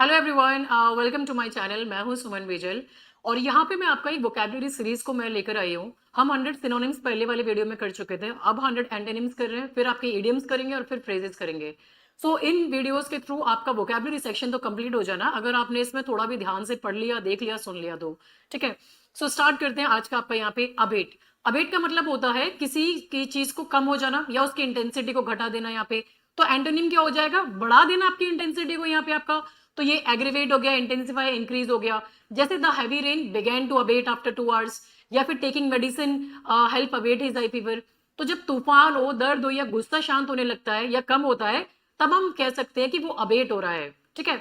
Hello everyone, welcome to my channel. मैं हूं सुमन bezel और यहाँ पे मैं आपका एक वोकैबुलरी सीरीज को मैं लेकर आई हूँ। हम 100 सिनोनिम्स पहले वाले वीडियो में कर चुके थे, अब 100 एंटोनिम्स कर रहे हैं, फिर आपके इडियम्स करेंगे और फिर फ्रेजेस करेंगे। सो इन वीडियोस के थ्रू आपका वोकैबुलरी सेक्शन तो कंप्लीट हो जाना, अगर आपने इसमें थोड़ा भी ध्यान से पढ़ लिया, देख लिया, सुन लिया तो ठीक है। सो स्टार्ट करते हैं आज का आपका यहाँ पे अबेट। अबेट का मतलब होता है किसी की चीज को कम हो जाना या उसकी इंटेंसिटी को घटा देना यहाँ पे। तो एंटोनिम क्या हो जाएगा? बढ़ा देना आपकी इंटेंसिटी को यहाँ पे आपका। तो ये एग्रीवेट हो गया, इंटेंसिफाई, इंक्रीज हो गया। जैसे the heavy rain began to abate after 2 hours, या फिर taking medicine help abate his high fever. तो जब तूफान हो, दर्द हो या गुस्सा शांत होने लगता है या कम होता है, तब हम कह सकते हैं कि वो अबेट हो रहा है। ठीक है।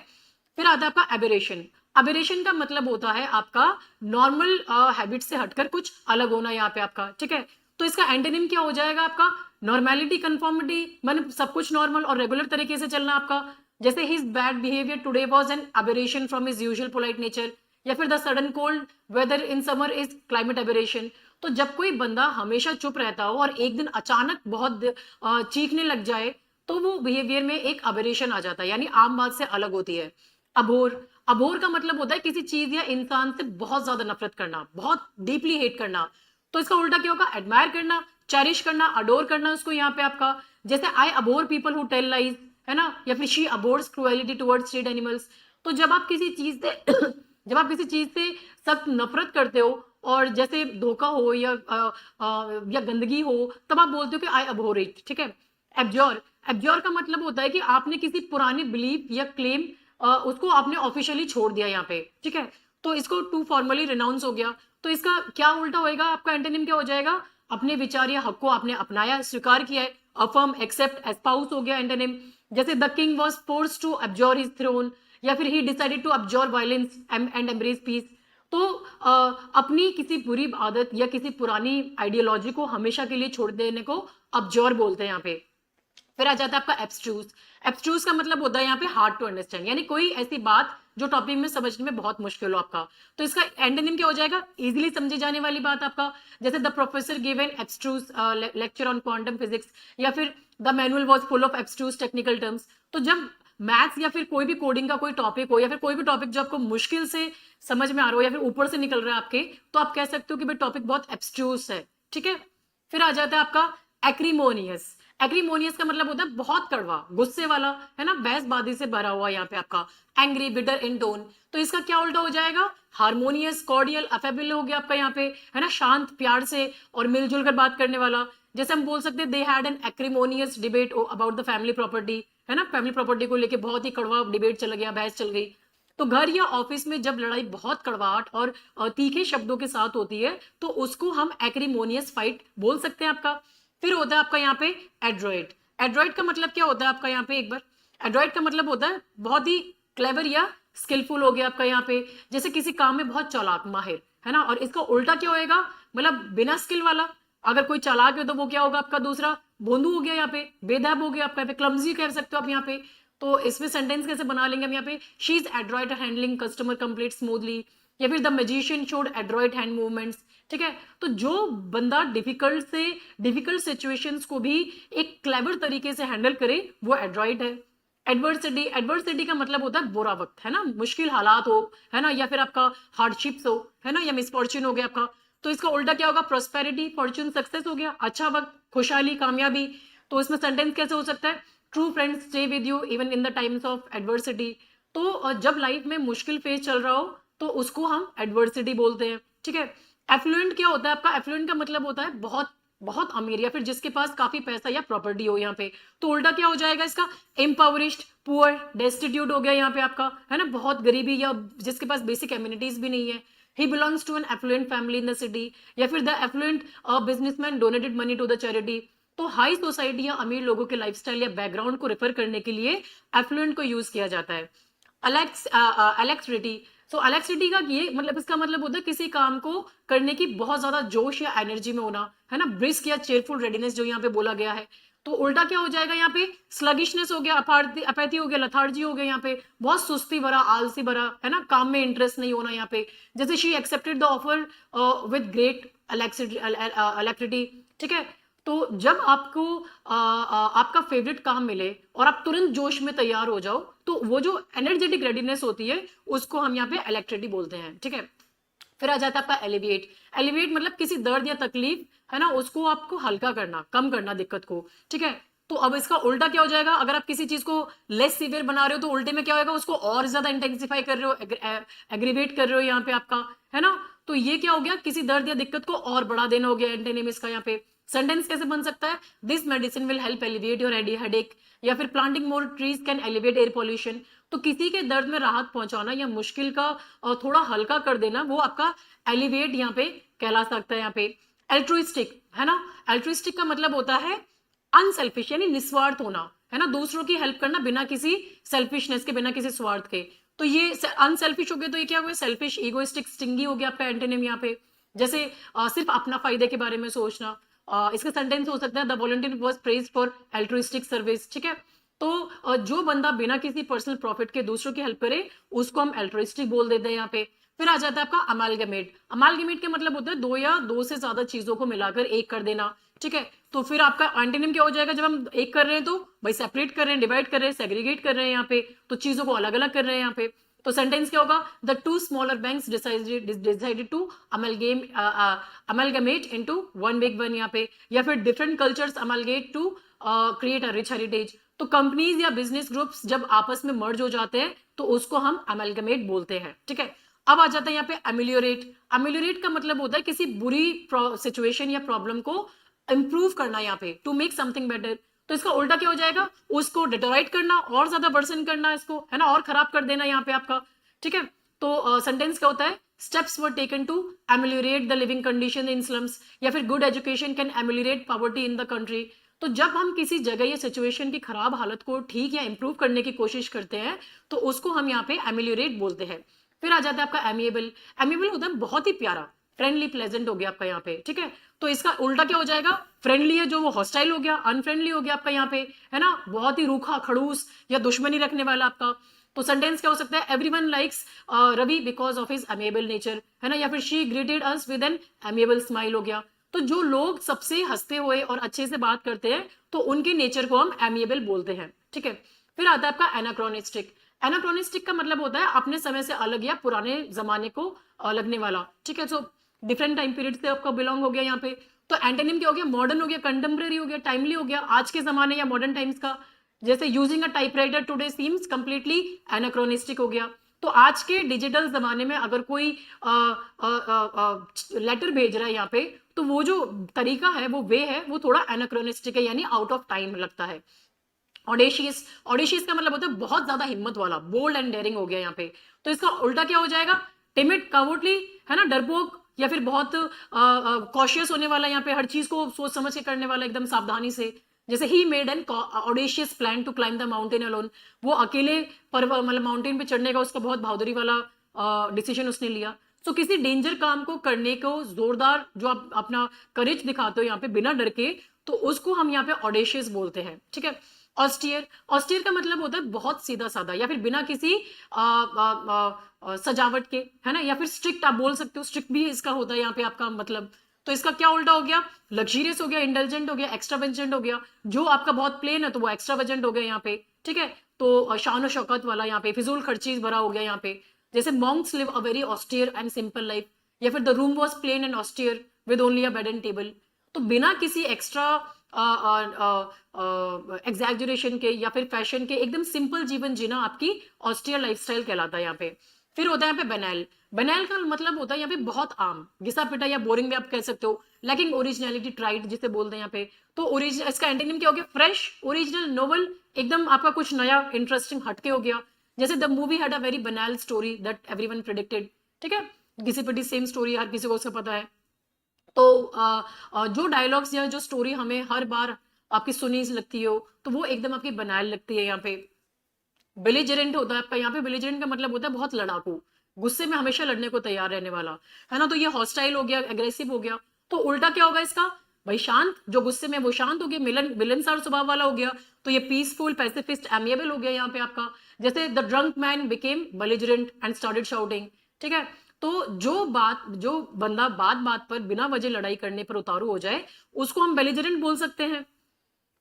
फिर आता है आपका एबेरेशन। अबेरेशन का मतलब होता है आपका नॉर्मल हैबिट से हटकर कुछ अलग होना यहाँ पे आपका। ठीक है। तो इसका एंटोनिम क्या हो जाएगा आपका? नॉर्मेलिटी, कंफॉर्मिटी, मतलब सब कुछ नॉर्मल और रेगुलर तरीके से चलना आपका। जैसे his bad behaviour today was an aberration from his usual polite nature, या फिर the sudden cold weather in summer is climate aberration. तो जब कोई बंदा हमेशा चुप रहता हो और एक दिन अचानक बहुत चीखने लग जाए, तो वो बिहेवियर में एक अबेरेशन आ जाता है, यानी आम बात से अलग होती है। अबोर। अबोर का मतलब होता है किसी चीज या इंसान से बहुत ज्यादा नफरत करना, बहुत डीपली हेट करना। तो इसका उल्टा क्या होगा? एडमायर करना, चेरिश करना, अडोर करना उसको यहाँ पे आपका। जैसे I abhor people who tell lies, है ना, या फिर she abhors cruelty towards street animals. तो जब आप किसी चीज से जब आप किसी चीज से सख्त नफरत करते हो, और जैसे धोखा हो या गंदगी हो, तब आप बोलते हो कि आई अबोर इट। ठीक है। एब्जॉर। एब्जॉर का मतलब होता है कि आपने किसी पुरानी बिलीफ या क्लेम उसको आपने ऑफिशियली छोड़ दिया यहाँ पे। ठीक है। तो इसको टू फॉर्मली रिनाउंस हो गया। तो इसका क्या उल्टा होएगा? आपका एंटोनिम क्या हो जाएगा? अपने विचार या हक को आपने अपनाया, स्वीकार किया है। अफर्म, एक्सेप्ट, एस्पाउस हो गया एंटोनिम। जैसे the king was force to abjure his throne, या फिर he decided to abjure violence and embrace peace. तो अपनी किसी बुरी आदत या किसी पुरानी आइडियोलॉजी को हमेशा के लिए छोड़ देने को अब्जॉर बोलते हैं यहाँ पे। फिर आ जाता है आपका एब्स्ट्रूज। एब्स्ट्रूज का मतलब होता है यहाँ पे हार्ड टू अंडरस्टैंड, यानी कोई ऐसी बात जो टॉपिक में समझने में बहुत मुश्किल हो आपका। तो इसका एंटोनिम क्या हो जाएगा? इजीली समझी जाने वाली बात आपका। जैसे the professor give an abstruse lecture on quantum physics, या फिर the manual was full of abstruse technical terms. तो जब मैथ्स या फिर कोई भी कोडिंग का कोई टॉपिक हो, या फिर कोई भी टॉपिक जो आपको मुश्किल से समझ में आ रहा हो या फिर ऊपर से निकल रहा है आपके, तो आप कह सकते हो कि भाई टॉपिक बहुत एब्स्ट्रूज है। ठीक है। फिर आ जाता है आपका एक्रीमोनियस। एक्रीमोनियस का मतलब होता है बहुत कड़वा, गुस्से वाला, है ना, बहसबाजी से भरा हुआ यहाँ पे आपका। Angry, bitter in tone. तो इसका क्या उल्टा हो जाएगा? हार्मोनियस, कॉर्डियल, अफेबल हो गया आपका यहाँ पे, है ना, शांत, प्यार से और मिलजुल कर बात करने वाला। जैसे हम बोल सकते हैं they had an acrimonious debate about the family property, है ना, फैमिली प्रॉपर्टी को लेके बहुत ही कड़वा डिबेट चल गया, बहस चल गई। तो घर या ऑफिस में जब लड़ाई बहुत कड़वाहट और तीखे शब्दों के साथ होती है, तो उसको हम एक्रीमोनियस फाइट बोल सकते हैं आपका। फिर होता है आपका यहाँ पे एड्रॉइड। एड्रॉइड का मतलब क्या होता है आपका यहाँ पे एक बार? एड्रॉइड का मतलब होता है बहुत ही क्लेवर या स्किलफुल हो गया आपका यहाँ पे। जैसे किसी काम में बहुत चालाक, माहिर, है ना। और इसका उल्टा क्या होएगा? मतलब बिना स्किल वाला। अगर कोई चालाक है तो वो क्या होगा आपका? दूसरा भोंदू हो गया यहाँ पे, बेदाब हो गया आपका यहाँ पे, क्लमजी कह सकते हो आप यहाँ पे। तो इसमें सेंटेंस कैसे बना लेंगे हम यहाँ पे? She is Android handling customer complete smoothly, या फिर the magician showed Android hand movements. ठीक है। तो जो बंदा डिफिकल्ट सिचुएशंस को भी एक क्लेवर तरीके से हैंडल करे, वो एड्रॉइड है। एडवर्सिटी। एडवर्सिटी का मतलब होता है बुरा वक्त, है ना, मुश्किल हालात हो, है ना, या फिर आपका हार्डशिप्स हो, है ना, या मिसफॉर्च्यून हो गया आपका। तो इसका उल्टा क्या होगा? प्रोस्पेरिटी, फॉर्च्यून, सक्सेस हो गया, अच्छा वक्त, खुशहाली, कामयाबी। तो इसमें सेंटेंस कैसे हो सकता है? True friends stay with you even in the times of adversity. तो जब लाइफ में मुश्किल फेज चल रहा हो, तो उसको हम एडवर्सिटी बोलते हैं। ठीक है। एफ्लुएंट क्या होता है आपका? एफ्लुएंट का मतलब होता है बहुत बहुत अमीर, या फिर जिसके पास काफी पैसा या प्रॉपर्टी हो यहाँ पे। तो उल्टा क्या हो जाएगा इसका? इम्पावरिश्ड, पुअर, डेस्टिट्यूट हो गया यहाँ पे आपका, है ना, बहुत गरीबी या जिसके पास बेसिक एम्यूनिटीज भी नहीं है। He belongs to an affluent family in the city, या फिर the affluent businessman donated money to the charity. तो हाई सोसाइटी या अमीर लोगों के लाइफस्टाइल या बैकग्राउंड को रेफर करने के लिए एफ्लुएंट को यूज किया जाता है। अलेक्सिटी। सो अलेक्सिटी का ये मतलब, इसका मतलब होता है किसी काम को करने की बहुत ज्यादा जोश या एनर्जी में होना, है ना, ब्रिस्क या चेयरफुल रेडीनेस जो यहाँ पे बोला गया है। तो उल्टा क्या हो जाएगा यहाँ पे? स्लगिशनेस हो गया, अपैथी हो गया, लथार्जी हो गया यहाँ पे, बहुत सुस्ती भरा, आलसी भरा, है ना, काम में इंटरेस्ट नहीं होना यहाँ पे। जैसे she accepted the offer with great alacrity. ठीक है। तो जब आपको आपका फेवरेट काम मिले और आप तुरंत जोश में तैयार हो जाओ, तो वो जो एनर्जेटिक रेडीनेस होती है उसको हम यहाँ पे इलेक्ट्रिसिटी बोलते हैं, ठीक है। फिर आ जाता है आपका एलिविएट। एलिविएट मतलब किसी दर्द या तकलीफ है ना, उसको आपको हल्का करना, कम करना दिक्कत को, ठीक है। तो अब इसका उल्टा क्या हो जाएगा, अगर आप किसी चीज को लेस सीवियर बना रहे हो तो उल्टे में क्या होगा, उसको और ज्यादा इंटेंसिफाई कर रहे हो, एग्रीवेट कर रहे हो यहाँ पे आपका, है ना। तो ये क्या हो गया, किसी दर्द या दिक्कत को और बढ़ा देना हो गया एंटेनिम का यहाँ पे। सेंटेंस कैसे बन सकता है, this medicine will help alleviate your headache, या फिर planting more trees can alleviate air pollution. तो किसी के दर्द में राहत पहुंचाना या मुश्किल का थोड़ा हल्का कर देना, वो आपका एलिवेट यहाँ पे कहला सकता है यहाँ पे। एल्ट्रुइस्टिक है ना, एल्ट्रुइस्टिक का मतलब होता है अनसेल्फिश, यानी निस्वार्थ होना, है ना, दूसरों की हेल्प करना बिना किसी सेल्फिशनेस के, बिना किसी स्वार्थ के। तो ये अनसेल्फिश हो गया, तो ये क्या हुआ, सेल्फिश, इगोइस्टिक, स्टिंगी हो गया आपका एंटोनिम यहाँ पे। जैसे सिर्फ अपना फायदे के बारे में सोचना, इसका सेंटेंस हो सकता है the volunteer was praised for altruistic service, ठीक है। तो जो बंदा बिना किसी पर्सनल प्रॉफिट के दूसरों की हेल्प करे उसको हम एल्ट्रुइस्टिक बोल देते हैं यहाँ पे। फिर आ जाता है आपका अमालगमेट। अमालगमेट का मतलब होता है दो या दो से ज्यादा चीजों को मिलाकर एक कर देना, ठीक है। तो फिर आपका एंटोनिम क्या हो जाएगा, जब हम एक कर रहे हैं तो भाई सेपरेट कर रहे हैं, डिवाइड कर रहे हैं, सेग्रीगेट कर रहे हैं यहाँ पे, तो चीजों को अलग अलग कर रहे हैं यहाँ पे। तो सेंटेंस क्या होगा, the two smaller banks decided to amalgamate into one big one यहाँ पे। या फिर different cultures amalgamate to create a rich heritage. तो कंपनीज या बिजनेस ग्रुप्स जब आपस में मर्ज हो जाते हैं तो उसको हम अमलगमेट बोलते हैं, ठीक है। अब आ जाता है यहाँ पे अमेलियोरेट। अमेलियोरेट का मतलब होता है किसी बुरी सिचुएशन या प्रॉब्लम को इंप्रूव करना यहाँ पे, टू मेक समथिंग बेटर। तो इसका उल्टा क्या हो जाएगा, उसको डिटोराइट करना, और ज्यादा वर्सन करना इसको, है ना, और खराब कर देना यहाँ पे आपका, ठीक है। तो सेंटेंस क्या होता है, steps were taken to ameliorate the living condition in slums, या फिर good education can ameliorate poverty in the country. तो जब हम किसी जगह या सिचुएशन की खराब हालत को ठीक या इंप्रूव करने की कोशिश करते हैं तो उसको हम यहाँ पे एमेलियोरेट बोलते हैं। फिर आ जाता है आपका एमिएबल। एमिएबल होता है बहुत ही प्यारा, फ्रेंडली, प्लेजेंट हो गया आपका यहाँ पे, ठीक है। तो इसका उल्टा क्या हो जाएगा, फ्रेंडली है जो वो हॉस्टाइल हो गया, अनफ्रेंडली हो गया आपका यहाँ पे, है ना, बहुत ही रूखा, खड़ूस या दुश्मनी रखने वाला आपका। तो सेंटेंस क्या हो सकता है, everyone likes Ravi because of his amiable nature, है ना, या फिर she greeted us with an amiable smile हो गया। तो जो लोग सबसे हंसते हुए और अच्छे से बात करते हैं तो उनके नेचर को हम एमिएबल बोलते हैं, ठीक है। फिर आता है आपका एनाक्रोनिस्टिक। एनाक्रोनिस्टिक का मतलब होता है अपने समय से अलग या पुराने जमाने को लगने वाला, ठीक है। सो डिफरेंट टाइम पीरियड से आपका बिलोंग हो गया यहाँ पे। तो एंटोनिम क्या हो गया, मॉडर्न हो गया, कंटेम्प्रेरी हो गया, टाइमली हो गया, आज के जमाने या मॉडर्न टाइम्स का। जैसे using a typewriter today seems completely anachronistic हो गया। तो आज के डिजिटल जमाने में अगर कोई लेटर भेज रहा है यहाँ पे, तो वो जो तरीका है, वो वे है, वो थोड़ा एनाक्रोनिस्टिक है, यानी आउट ऑफ टाइम लगता है। ऑडेशियस। ऑडेशियस का मतलब होता है बहुत ज्यादा हिम्मत वाला, बोल्ड एंड डेयरिंग हो गया यहाँ पे। तो इसका उल्टा क्या हो जाएगा, टिमिड, कावर्डली, है ना, डरपोक, या फिर बहुत कॉशियस होने वाला, यहाँ पे हर चीज को सोच समझ के करने वाला, एकदम सावधानी से। जैसे he made an audacious plan to climb the mountain alone, वो अकेले मतलब माउंटेन पे चढ़ने का उसका बहुत बहादुरी वाला डिसीजन उसने लिया। तो किसी डेंजर काम को करने को जोरदार जो आप अपना करेज दिखाते हो यहाँ पे बिना डर के, तो उसको हम यहाँ पे ऑडेशियस बोलते हैं, ठीक है। ऑस्टियर। ऑस्टियर का मतलब होता है बहुत सीधा साधा, या फिर बिना किसी सजावट के, है ना, या फिर स्ट्रिक्ट आप बोल सकते हो, स्ट्रिक्ट भी इसका होता है यहाँ पे आपका मतलब। तो इसका क्या उल्टा हो गया, लग्जरियस हो गया, इंटेलिजेंट हो गया, एक्स्ट्रावेजेंट हो गया। जो आपका बहुत प्लेन है तो वो एक्स्ट्रावेजेंट हो गया यहाँ पे, ठीक है। तो शान शौकत वाला, यहाँ पे फिजूल खर्ची भरा हो गया यहाँ पे। जैसे monks live a very austere and simple life, या फिर the room was plain and austere with only a bed and table. तो बिना किसी एक्स्ट्रा एग्जैजरेशन के या फिर फैशन के एकदम सिंपल जीवन जीना आपकी ऑस्टियर लाइफस्टाइल कहलाता है यहाँ पे। फिर होता है यहाँ पे बेनाइल। बेनाइल का मतलब होता है यहाँ पे बहुत आम, घिसा पिटा या बोरिंग भी आप कह सकते हो। लैकिंग ओरिजिनलिटी, ट्राइड जिसे बोलते हैं यहाँ पे। तो ओरिजिनल, इसका एंटोनिम क्या हो गया, फ्रेश, ओरिजिनल, नोवेल, एकदम आपका कुछ नया, इंटरेस्टिंग, हटके हो गया। जैसे the movie had a very banal story that everyone predicted, ठीक है, घिसी पिटी सेम स्टोरी, हर किसी को उसका पता है। तो जो डायलॉग्स या जो स्टोरी हमें हर बार आपकी सुनी लगती हो, तो वो एकदम आपकी बनायल लगती है यहाँ पे। बेलिजरेंट होता है आपका यहाँ पे। बेलिजरेंट का मतलब होता है बहुत लड़ाकू, गुस्से में हमेशा लड़ने को तैयार रहने वाला, है ना। तो ये हॉस्टाइल हो गया, एग्रेसिव हो गया। तो उल्टा क्या होगा इसका, भाई शांत, जो गुस्से में वो शांत हो गया, मिलनसार स्वभाव वाला हो गया। तो ये पीसफुल, पैसिफिस्ट, एमिएबल हो गया यहाँ पे आपका। जैसे the drunk man became belligerent and started shouting, ठीक है। तो जो बंदा बात बात पर बिना वजह लड़ाई करने पर उतारू हो जाए, उसको हम बेलिजरेंट बोल सकते हैं।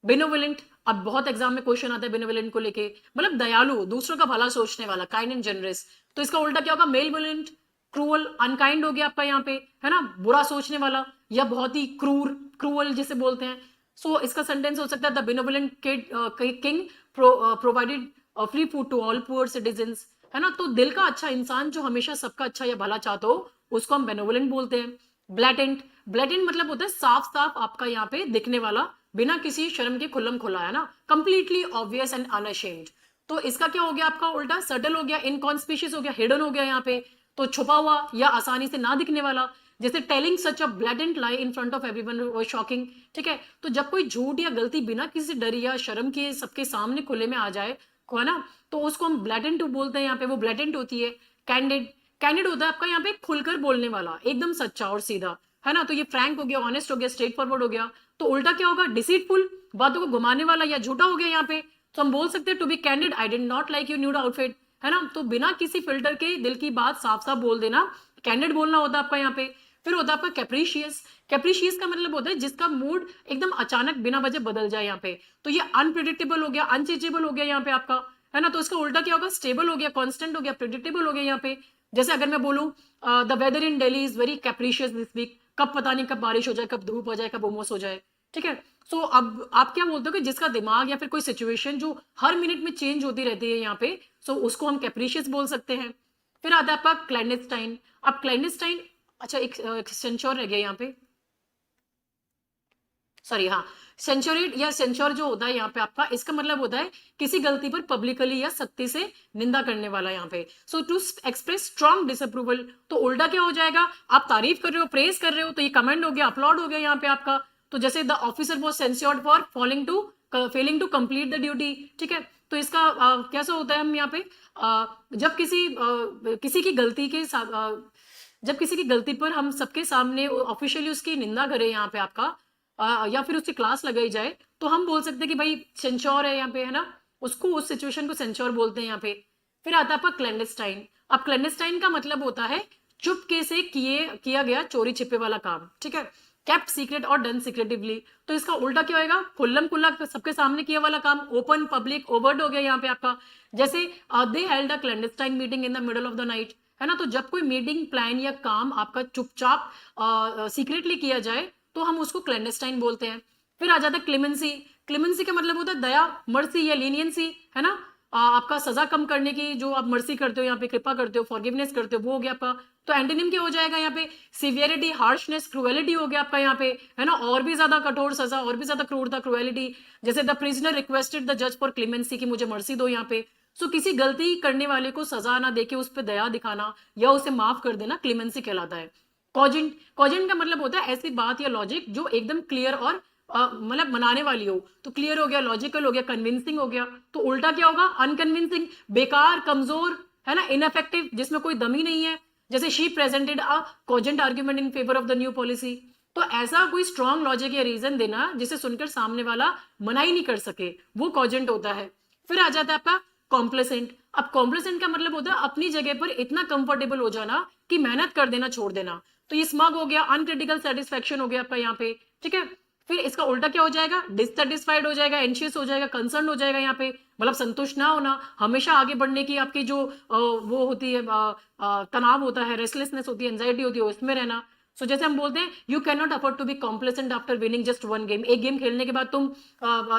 बेनोवोलेंट, अब बहुत एग्जाम में क्वेश्चन आता है बेनोवोलेंट को लेके, मतलब दयालु, दूसरों का भला सोचने वाला, काइंड एंड जनरस। तो इसका उल्टा क्या होगा? मेलवोलेंट, क्रूअल, अनकाइंड हो गया आपका यहाँ पे, है ना, बुरा सोचने वाला या बहुत ही क्रूर, क्रूअल जिसे बोलते हैं। सो इसका सेंटेंस हो सकता है the benevolent king provided free food to all poor citizens, है ना। तो दिल का अच्छा इंसान जो हमेशा सबका अच्छा या भला चाहता हो, उसको हम बेनोवोलेंट बोलते हैं। ब्लैटेंट, ब्लैटेंट मतलब होता है साफ साफ आपका यहाँ पे दिखने वाला, बिना किसी शर्म के खुल्लम खुला, है ना, कंप्लीटली ऑब्वियस एंड अनअशेम्ड। तो इसका क्या हो गया आपका उल्टा? सटल हो गया, इनकॉन्स्पिशियस हो गया, हिडन हो गया यहाँ पे, तो छुपा हुआ या आसानी से ना दिखने वाला। जैसे telling such a blatant lie in front of everyone was shocking, ठीक है। तो जब कोई झूठ या गलती बिना किसी डर या शर्म के सबके सामने खुले में आ जाए, है ना, तो उसको हम ब्लैटेंट बोलते हैं यहाँ पे, वो ब्लैटेंट होती है। कैंडिड, कैंडिड होता है आपका यहाँ पे खुलकर बोलने वाला, एकदम सच्चा और सीधा, है ना। तो ये फ्रैंक हो गया, ऑनेस्ट हो गया, स्ट्रेट फॉरवर्ड हो गया। तो उल्टा क्या होगा? डिसीटफुल, बातों को घुमाने वाला या झूठा हो गया यहाँ पे। तो हम बोल सकते हैं to be candid, I did not like your new outfit, है ना। तो बिना किसी फिल्टर के दिल की बात साफ साफ बोल देना, कैंडिड बोलना होता है आपका यहाँ पे। फिर होता है आपका कैप्रिशियस। कैप्रिशियस का मतलब होता है जिसका मूड एकदम अचानक बिना वजह बदल जाए यहाँ पे। तो ये अनप्रिडिक्टेबल हो गया, अनचेंजेबल हो गया यहाँ पे आपका, है ना। तो इसका उल्टा क्या होगा? स्टेबल हो गया, कांस्टेंट हो गया, प्रिडिक्टेबल हो गया यहाँ पे। जैसे अगर मैं बोलूं the weather in Delhi is very capricious this week, कब पता नहीं कब बारिश हो जाए, कब धूप हो जाए, कब उमस हो जाए, ठीक है। सो अब आप क्या बोलते हो कि जिसका दिमाग या फिर कोई सिचुएशन जो हर मिनट में चेंज होती रहती है यहाँ पे, सो उसको हम कैप्रिशियस बोल सकते हैं। फिर आता है आपका क्लैंडस्टाइन। अब क्लैंडस्टाइन, अच्छा एक सेंचोर रह गया यहाँ पे, सॉरी, हाँ, सेंचुरेट या सेंचोर जो होता है यहाँ पे आपका, इसका मतलब होता है किसी गलती पर पब्लिकली या सख्ती से निंदा करने वाला यहाँ पे। सो टू एक्सप्रेस स्ट्रॉन्ग डिसअप्रूवल, तो उल्टा क्या हो जाएगा? आप तारीफ कर रहे हो, प्रेज कर रहे हो, तो ये कमेंट हो गया, अपलॉड हो गया यहाँ पे आपका। तो जैसे the officer was censured for failing to complete the duty, ठीक है। तो इसका कैसा होता है हम यहाँ पे, जब किसी की गलती के साथ जब किसी की गलती पर हम सबके सामने ऑफिशियली उसकी निंदा करें यहाँ पे आपका, या फिर उसकी क्लास लगाई जाए, तो हम बोल सकते हैं कि भाई सेंचोर है यहाँ पे, है ना। उसको, उस सिचुएशन को सेंचोर बोलते हैं यहाँ पे। फिर आता है आपका क्लैंडस्टाइन। अब क्लैंडस्टाइन का मतलब होता है चुपके से किया गया चोरी छिपे वाला काम, ठीक है। केप्ट सीक्रेट और डन सीक्रेटिवली, तो इसका उल्टा क्या होएगा? खुल्लम खुल्ला सबके सामने किया वाला काम, ओपन पब्लिक ओवर्ट हो गया यहाँ पे आपका। जैसे दे held a clandestine meeting in the middle of the night, है ना। तो जब कोई मीटिंग प्लान या काम आपका चुपचाप सीक्रेटली किया जाए, तो हम उसको क्लैंडस्टाइन बोलते हैं। फिर आ जाता है क्लेमेंसी। क्लेमेंसी का मतलब होता है दया, मर्सी या लीनियंसी, है ना। आपका सजा कम करने की जो आप मर्सी करते हो यहाँ पे, कृपा करते हो, फॉरगिवनेस करते हो, वो हो गया आपका। तो एंटोनिम क्या हो जाएगा यहाँ पे? सिवियरिटी, हार्शनेस, क्रुएलिटी हो गया आपका यहाँ पे, है ना। और भी ज्यादा कठोर सजा, और भी ज्यादा क्रूरता, क्रुएलिटी। जैसे द प्रिजनर रिक्वेस्टेड द जज फॉर क्लेमेंसी, की मुझे मर्सी दो यहाँ पे। सो किसी गलती करने वाले को सजा ना देके उस पर दया दिखाना या उसे माफ कर देना, क्लेमेंसी कहलाता है। कॉजेंट, कॉजेंट का मतलब होता है ऐसी बात या लॉजिक जो एकदम क्लियर और मतलब मनाने वाली हो। तो क्लियर हो गया, लॉजिकल हो गया, कन्विंसिंग हो गया। तो उल्टा क्या होगा? अनकन्विंसिंग, बेकार, कमजोर, है ना, इनफेक्टिव, जिसमें कोई दम ही नहीं है। जैसे she presented a cogent argument in favour of the new policy, तो ऐसा कोई स्ट्रॉन्ग लॉजिक या रीजन देना जिसे सुनकर सामने वाला मना ही नहीं कर सके, वो कॉजेंट होता है। फिर आ जाता है आपका कॉम्प्लेसेंट। अब कॉम्प्लेसेंट का मतलब होता है अपनी जगह पर इतना कंफर्टेबल हो जाना कि मेहनत कर देना छोड़ देना। तो ये स्मग हो गया, अनक्रिटिकल सेटिस्फेक्शन हो गया आपका यहाँ पे, ठीक है। फिर इसका उल्टा क्या हो जाएगा? डिससेटिस्फाइड हो जाएगा, एंशियस हो जाएगा, कंसर्न हो जाएगा यहाँ पे, मतलब संतुष्ट ना होना, हमेशा आगे बढ़ने की आपकी जो वो होती है, तनाव होता है, रेस्टलेसनेस होती है, एंजाइटी होती है, उसमें रहना। सो जैसे हम बोलते हैं you can not afford to be complacent after winning just one game, एक गेम खेलने के बाद तुम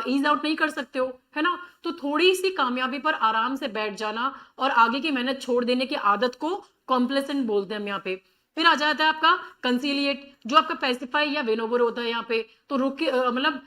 ईज आउट नहीं कर सकते हो, है ना। तो थोड़ी सी कामयाबी पर आराम से बैठ जाना और आगे की मेहनत छोड़ देने की आदत को कॉम्प्लेसेंट बोलते हैं हम यहाँ पे। फिर आ जाता है आपका कंसीलिएट, जो आपका पैसिफाई या विन ओवर होता है यहाँ पे। तो रुक के मतलब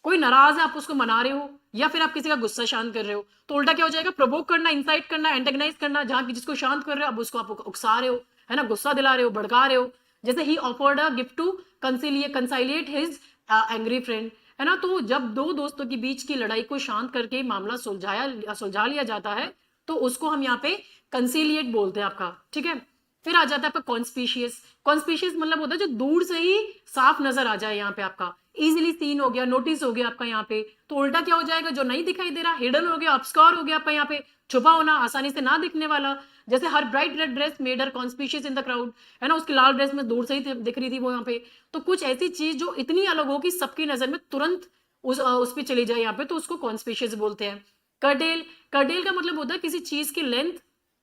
कोई नाराज है, आप उसको मना रहे हो या फिर आप किसी का गुस्सा शांत कर रहे हो, तो उल्टा क्या हो जाएगा? प्रोवोक करना, इंसाइट करना, एंटेगनाइज करना, जहां जिसको शांत कर रहे हो अब उसको आप उकसा रहे हो, है ना, गुस्सा दिला रहे हो, भड़का रहे हो। जैसे he offered a gift to conciliate his angry friend, है ना। तो जब दो दोस्तों के बीच की लड़ाई को शांत करके मामला सुलझा लिया जाता है, तो उसको हम यहाँ पे कंसिलिएट बोलते हैं आपका, ठीक है। फिर आ जाता है आपका कॉन्स्पिशियस। कॉन्स्पिशियस मतलब होता है जो दूर से ही साफ नजर आ जाए यहाँ पे आपका, इजीली सीन हो गया, नोटिस हो गया आपका यहाँ पे। तो उल्टा क्या हो जाएगा, जो नहीं दिखाई दे रहा हिडन हो गया, ऑब्स्क्योर हो गया आपका यहाँ पे, छुपा होना, आसानी से ना दिखने वाला। जैसे her bright red dress made her conspicuous in the crowd, है ना, उसकी लाल ड्रेस में दूर से ही दिख रही थी वो यहाँ पे। तो कुछ ऐसी चीज जो इतनी अलग हो कि सबकी नजर में तुरंत उस पे चली जाए यहाँ पे, तो उसको कॉन्स्पिशियस बोलते हैं। कर्टेल, कर्टेल का मतलब होता है किसी चीज की लेंथ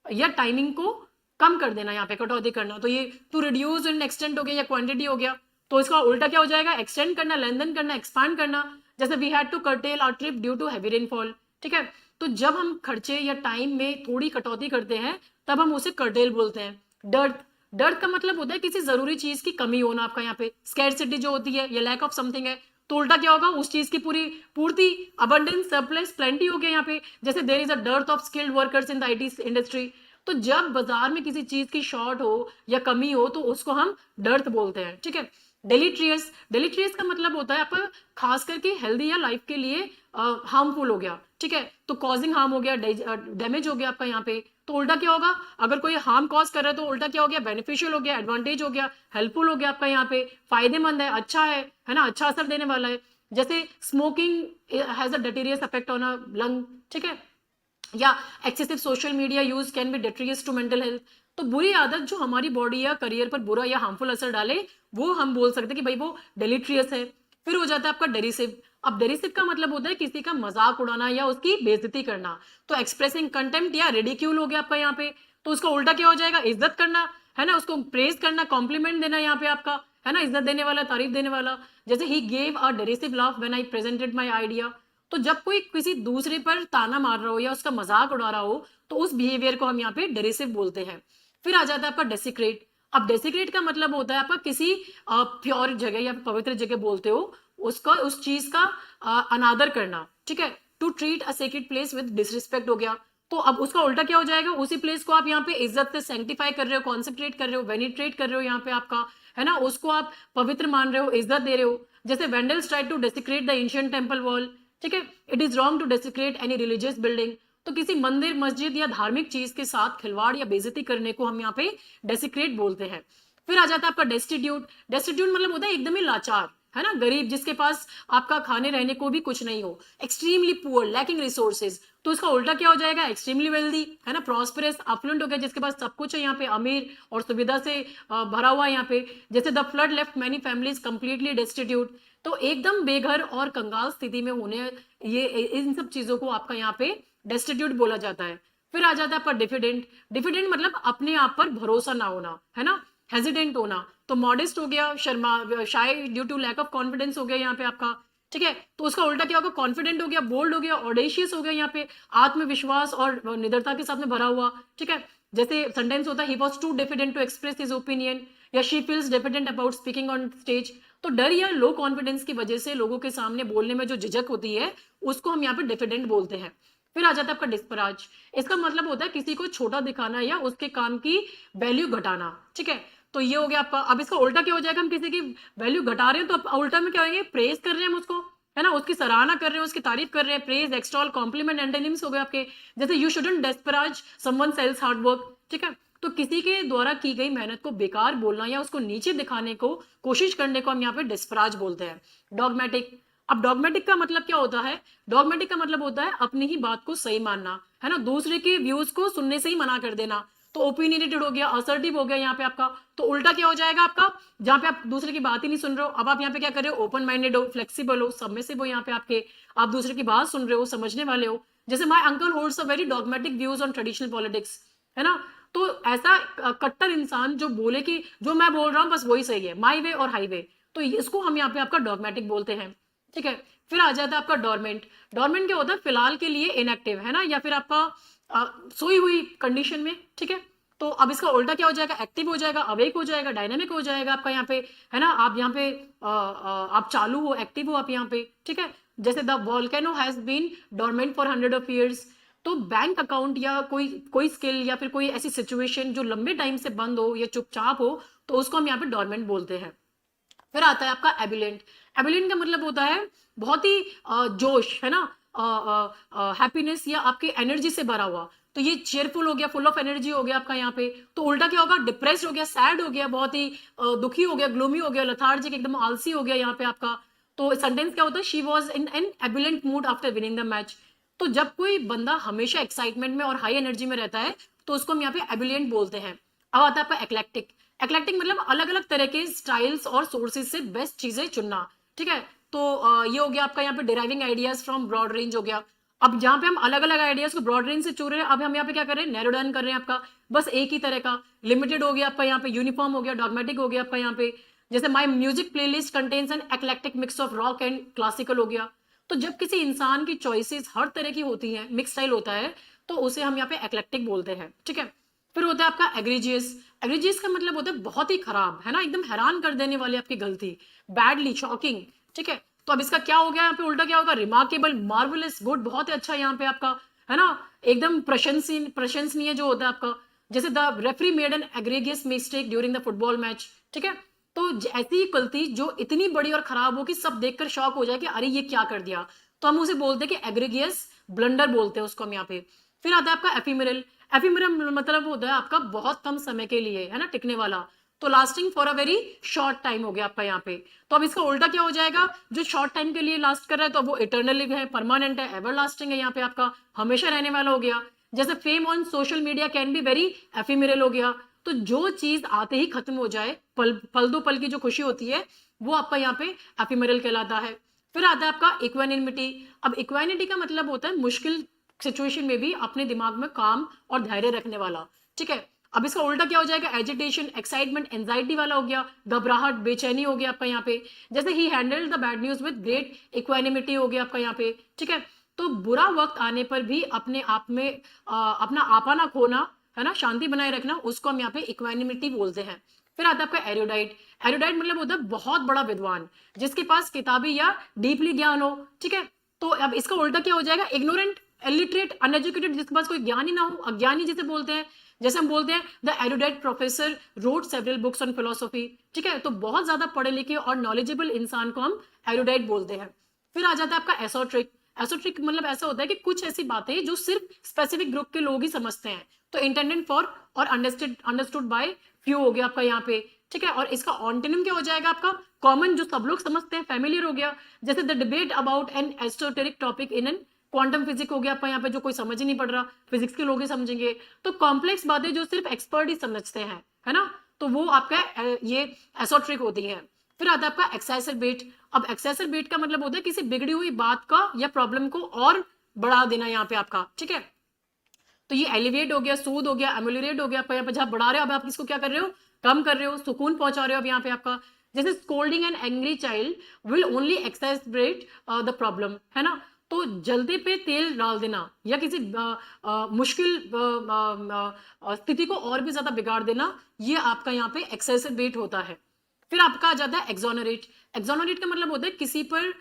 या टाइमिंग को कम कर देना, यहाँ पे कटौती करना। तो ये टू रिड्यूस इन एक्सटेंट हो गया या क्वांटिटी हो गया। तो इसका उल्टा क्या हो जाएगा, एक्सटेंड करना, लेंथन करना, एक्सपांड करना। जैसे we had to curtail our trip due to heavy rainfall, ठीक है। तो जब हम खर्चे या टाइम में थोड़ी कटौती करते हैं तब हम उसे कर्टेल बोलते हैं। डर्थ, डर्थ का मतलब होता है किसी जरूरी चीज की कमी होना आपका यहाँ पे। स्कैरसिटी जो होती है या लैक ऑफ समथिंग है, तो उल्टा क्या होगा, उस चीज की पूरी पूर्ति, अबंडेंस, सरप्लस, प्लेंटी हो गया यहाँ पे। जैसे there is a dearth of skilled workers in the IT industry. तो जब बाजार में किसी चीज की शॉर्ट हो या कमी हो तो उसको हम डर्थ बोलते हैं, ठीक है। डेलीट्रियस, डेलीट्रियस का मतलब होता है आपका खास करके हेल्दी या लाइफ के लिए हार्मफुल हो गया, ठीक है। तो कॉजिंग हार्म हो गया, डैमेज हो गया आपका यहाँ पे। तो उल्टा क्या होगा, अगर कोई हार्म कॉज कर रहा है तो उल्टा क्या हो गया, बेनिफिशियल हो गया, एडवांटेज हो गया, हेल्पफुल हो गया आपका यहाँ पे, फायदेमंद है, अच्छा है ना, अच्छा असर देने वाला है। जैसे smoking has a deleterious effect on a lung, ठीक है। या excessive social media use can be deleterious to mental health. तो बुरी आदत जो हमारी बॉडी या करियर पर बुरा या हार्मफुल असर डाले, वो हम बोल सकते हैं कि भाई वो डेलीट्रियस है। फिर हो जाता है आपका डेरिसिव। अब डेरिसिव का मतलब होता है किसी का मजाक उड़ाना या उसकी बेइज्जती करना। तो एक्सप्रेसिंग कंटेम्प्ट या रिडिक्यूल हो गया आपका यहाँ पे। तो उसका उल्टा क्या हो जाएगा, इज्जत करना, है ना, उसको प्रेज करना, कॉम्प्लीमेंट देना यहाँ पे आपका, है ना, इज्जत देने वाला, तारीफ देने वाला। जैसे he gave a derisive laugh when I presented my idea. तो जब कोई किसी दूसरे पर ताना मार रहा हो या उसका मजाक उड़ा रहा हो तो उस बिहेवियर को हम यहाँ पे डेरिसिव बोलते हैं। फिर आ जाता है आपका डेसिक्रेट। अब डेसिक्रेट का मतलब होता है आपका किसी प्योर जगह या पवित्र जगह बोलते हो उसका, उस चीज का अनादर करना, ठीक है। To treat a sacred place with disrespect हो गया। तो अब उसका उल्टा क्या हो जाएगा, उसी प्लेस को आप यहाँ पे इज्जत से सेंटिफाई कर रहे हो, कॉन्सेंट्रेट कर रहे हो, वेनिट्रेट कर रहे हो यहाँ पे आपका, है ना, उसको आप पवित्र मान रहे हो, इज्जत दे रहे हो। जैसे vandals try to desecrate the ancient temple wall, ठीक है। It is wrong to desecrate any religious building. तो किसी मंदिर, मस्जिद या धार्मिक चीज के साथ खिलवाड़ या बेइज्जती करने को हम यहाँ पे डेसिक्रेट बोलते हैं। फिर आ जाता है आपका डेस्टिट्यूट। डेस्टिट्यूट मतलब होता है एकदम ही लाचार, है ना, गरीब, जिसके पास आपका खाने रहने को भी कुछ नहीं हो, एक्सट्रीमली पुअर, लैकिंग रिसोर्सेज। तो इसका उल्टा क्या हो जाएगा, एक्सट्रीमली वेल्दी, है ना, प्रॉस्परस, अफ्लुएंट हो गया, जिसके पास सब कुछ है यहाँ पे, अमीर और सुविधा से भरा हुआ यहाँ पे। जैसे the flood left many families completely destitute. तो एकदम बेघर और कंगाल स्थिति में होने, ये इन सब चीजों को आपका यहाँ पे डेस्टिट्यूट बोला जाता है। फिर आ जाता है आपका डिफिडेंट। डिफिडेंट मतलब अपने आप पर भरोसा ना होना, है ना, हेजिडेंट होना। तो मॉडेस्ट हो गया, शर्मा, shy due to lack of confidence हो गया यहाँ पे आपका, ठीक है। तो उसका उल्टा क्या होगा, कॉन्फिडेंट हो गया, बोल्ड हो गया, ऑडेशियस हो गया यहाँ पे, आत्मविश्वास और निडरता के साथ में भरा हुआ, ठीक है। जैसे सेंटेंस होता है he was too diffident to express his opinion, या she feels diffident about speaking on stage. तो डर या लो कॉन्फिडेंस की वजह से लोगों के सामने बोलने में जो झिझक होती है उसको हम यहाँ पे डिफिडेंट बोलते हैं। फिर आ जाता है आपका डिस्पराज। इसका मतलब होता है किसी को छोटा दिखाना या उसके काम की वैल्यू घटाना, ठीक है। तो ये हो गया आपका। अब इसका उल्टा क्या हो जाएगा, हम किसी की वैल्यू घटा रहे हैं तो उल्टा में क्या होंगे, प्रेज कर रहे हैं हम उसको, है ना, उसकी सराहना कर रहे हैं, उसकी तारीफ कर रहे हैं। प्रेज, एक्सटॉल, कॉम्प्लीमेंट, एंटोनिम्स हो गए आपके। जैसे you shouldn't disparage someone else's hard work, ठीक है। तो किसी के द्वारा की गई मेहनत को बेकार बोलना या उसको नीचे दिखाने को कोशिश करने को हम यहाँ पे डिस्पराज बोलते हैं। डॉगमेटिक। अब डॉगमेटिक का मतलब क्या होता है, डॉगमेटिक का मतलब होता है अपनी ही बात को सही मानना, है ना, दूसरे के व्यूज को सुनने से ही मना कर देना। तो ओपिनियनेटेड हो गया, असर्टिव हो गया यहाँ पे आपका। तो उल्टा क्या हो जाएगा आपका, जहाँ पे आप दूसरे की बात ही नहीं सुन रहे हो, अब आप यहाँ पे क्या कर रहे हो, ओपन माइंडेड हो, फ्लेक्सिबल हो, सबमिसिव हो यहाँ पे आपके, आप दूसरे की बात सुन रहे हो, समझने वाले हो। जैसे my uncle holds a very dogmatic views on traditional politics, है ना। तो ऐसा कट्टर इंसान जो बोले कि जो मैं बोल रहा हूँ बस वही सही है, माई वे और हाईवे, तो इसको हम यहाँ पे आपका डॉगमेटिक बोलते हैं, ठीक है। फिर आ जाता है आपका डोरमेंट। डोरमेंट क्या होता है, फिलहाल के लिए इनएक्टिव, है ना, या फिर आपका सोई हुई कंडीशन में, ठीक है। तो अब इसका उल्टा क्या हो जाएगा, एक्टिव हो जाएगा, अवेक हो जाएगा, डायनामिक हो जाएगा आपका यहाँ पे, है ना। आप यहाँ पे आप चालू हो, एक्टिव हो आप यहाँ पे, ठीक है। जैसे the volcano has been dormant for 100 of years। तो बैंक अकाउंट या कोई कोई स्किल या फिर कोई ऐसी सिचुएशन जो लंबे टाइम से बंद हो या चुपचाप हो, तो उसको हम यहाँ पे डोरमेंट बोलते हैं। फिर आता है आपका एबिलेंट। एबिलेंट का मतलब होता है बहुत ही जोश, है ना, हैप्पीनेस या आपकी एनर्जी से भरा हुआ। तो ये चेयरफुल हो गया, फुल ऑफ एनर्जी हो गया आपका यहाँ पे। तो उल्टा क्या होगा, डिप्रेस्ड हो गया, सैड हो गया, बहुत ही दुखी हो गया, ग्लूमी हो गया, लथार्जिक, एकदम आलसी हो गया यहाँ पे आपका। तो सेंटेंस क्या होता है, she was in an ebullient mood after winning the match. तो जब कोई बंदा हमेशा एक्साइटमेंट में और हाई एनर्जी में रहता है तो उसको हम यहाँ पे एबुलेंट बोलते हैं। अब आता है आपका एक्लेक्टिक। एक्लेक्टिक मतलब अलग अलग तरह के स्टाइल्स और सोर्सेज से बेस्ट चीजें चुनना, ठीक है। तो ये हो गया आपका यहाँ पे deriving ideas from broad range हो गया। अब जहाँ पे हम अलग अलग आइडियाज को ब्रॉड रेंज से चुन रहे हैं, अब हम यहाँ पे क्या कर रहे हैं, नैरो डाउन कर रहे हैं आपका बस एक ही तरह का। लिमिटेड हो गया आपका यहाँ पे, यूनिफॉर्म हो गया, डॉगमेटिक हो गया आपका यहाँ पे। जैसे my music playlist contains an eclectic mix of rock and classical हो गया। तो जब किसी इंसान की चॉइसेस हर तरह की होती हैं, मिक्स स्टाइल होता है, तो उसे हम यहाँ पे एक्लेक्टिक बोलते हैं, ठीक है। फिर होता है आपका एग्रीजियस। एग्रीजियस का मतलब होता है बहुत ही खराब, है ना, एकदम हैरान कर देने वाली आपकी गलती, बैडली, शॉकिंग, ठीक है। तो अब इसका क्या हो गया यहाँ पे, उल्टा क्या होगा, रिमार्केबल, मार्वलस, गुड, बहुत ही अच्छा यहाँ पे आपका, है ना, एकदम प्रशंसनीय जो होता है आपका। जैसे the referee made an egregious mistake during the football match, ठीक है। तो ऐसी गलती जो इतनी बड़ी और खराब हो कि सब देखकर शॉक हो जाए कि अरे ये क्या कर दिया, तो हम उसे बोलते हैं कि एग्रेगियस ब्लंडर बोलते हैं उसको हम यहाँ पे। फिर आता है आपका एफिमेरल। एफिमेरल मतलब होता है आपका बहुत कम समय के लिए, है ना, टिकने वाला। तो lasting for a very short time हो गया आपका यहाँ पे। तो अब इसका उल्टा क्या हो जाएगा, जो शॉर्ट टाइम के लिए लास्ट कर रहा है तो वो इटर्नली है, परमानेंट है, एवर लास्टिंग है यहाँ पे आपका, हमेशा रहने वाला हो गया। जैसे fame on social media can be very ephemeral हो गया। तो जो चीज आते ही खत्म हो जाए, पल दो पल की जो खुशी होती है, वो आपका यहाँ पे एफिमेरल कहलाता है। फिर आता है आपका इक्वानिमिटी। अब इक्वानिटी का मतलब होता है मुश्किल सिचुएशन में भी अपने दिमाग में काम और धैर्य रखने वाला, ठीक है। अब इसका उल्टा क्या हो जाएगा, एजिटेशन, एक्साइटमेंट, एंजाइटी वाला हो गया, घबराहट, बेचैनी हो गया आपका यहाँ पे। जैसे ही handled the bad news with great equanimity हो गया आपका यहाँ पे, ठीक है। तो बुरा वक्त आने पर भी अपने आप में अपना आपा ना खोना, है ना, शांति बनाए रखना, उसको हम यहाँ पे इक्वानिमिटी बोलते हैं। फिर आता है आपका एरोडाइट। एरोडाइट मतलब होता है बहुत बड़ा विद्वान, जिसके पास किताबी या डीपली ज्ञान हो, ठीक है। तो अब इसका उल्टा क्या हो जाएगा, इग्नोरेंट, इलिटरेट, अनएजुकेटेड, जिसके पास कोई ज्ञान ही ना हो, अज्ञानी जिसे बोलते हैं। जैसे हम बोलते हैं the erudite professor road several books on philosophy, ठीक है। तो बहुत ज्यादा पढ़े लिखे और नॉलेजेबल इंसान को हम एरुडाइट बोलते हैं। फिर आ जाता है आपका एसोट्रिक। एसोट्रिक मतलब ऐसा होता है कि कुछ ऐसी बातें जो सिर्फ स्पेसिफिक ग्रुप के लोग ही समझते हैं। तो इंटेंडेड फॉर और अंडरस्टूड बाय फ्यू हो गया आपका यहाँ पे, ठीक है। और इसका ऑन्टेनिम क्या हो जाएगा आपका, कॉमन, जो सब लोग समझते हैं, फैमिलियर हो गया। जैसे the debate about an esoteric topic in an quantum physics हो गया आपका यहाँ पे, जो कोई समझ ही नहीं पड़ रहा, फिजिक्स के लोग ही समझेंगे। तो कॉम्प्लेक्स बातें जो सिर्फ एक्सपर्ट ही समझते हैं, है ना, तो वो आपका ये एसोट्रिक होती है। फिर आता है आपका एक्सैसरबेट। अब एक्सैसरबेट का मतलब होता है किसी बिगड़ी हुई बात का या प्रॉब्लम को और बढ़ा देना यहाँ पे आपका, ठीक है। तो ये एलिवेट हो गया, सूद हो गया, एमुलरेट हो गया आपका यहाँ पे, जहां बढ़ा रहे हो अब आप इसको क्या कर रहे हो, कम कर रहे हो, सुकून पहुंचा रहे हो अब यहाँ पे आपका। जैसे scolding an angry child will only exacerbate the problem, है ना। तो जल्दी पे तेल डाल देना या किसी मुश्किल स्थिति को और भी ज्यादा बिगाड़ देना, ये आपका यहाँ पे एक्सैसरबेट होता है। फिर आपका आ जाता है एक्सोनरेट। एक्सोनरेट का मतलब होता है किसी पर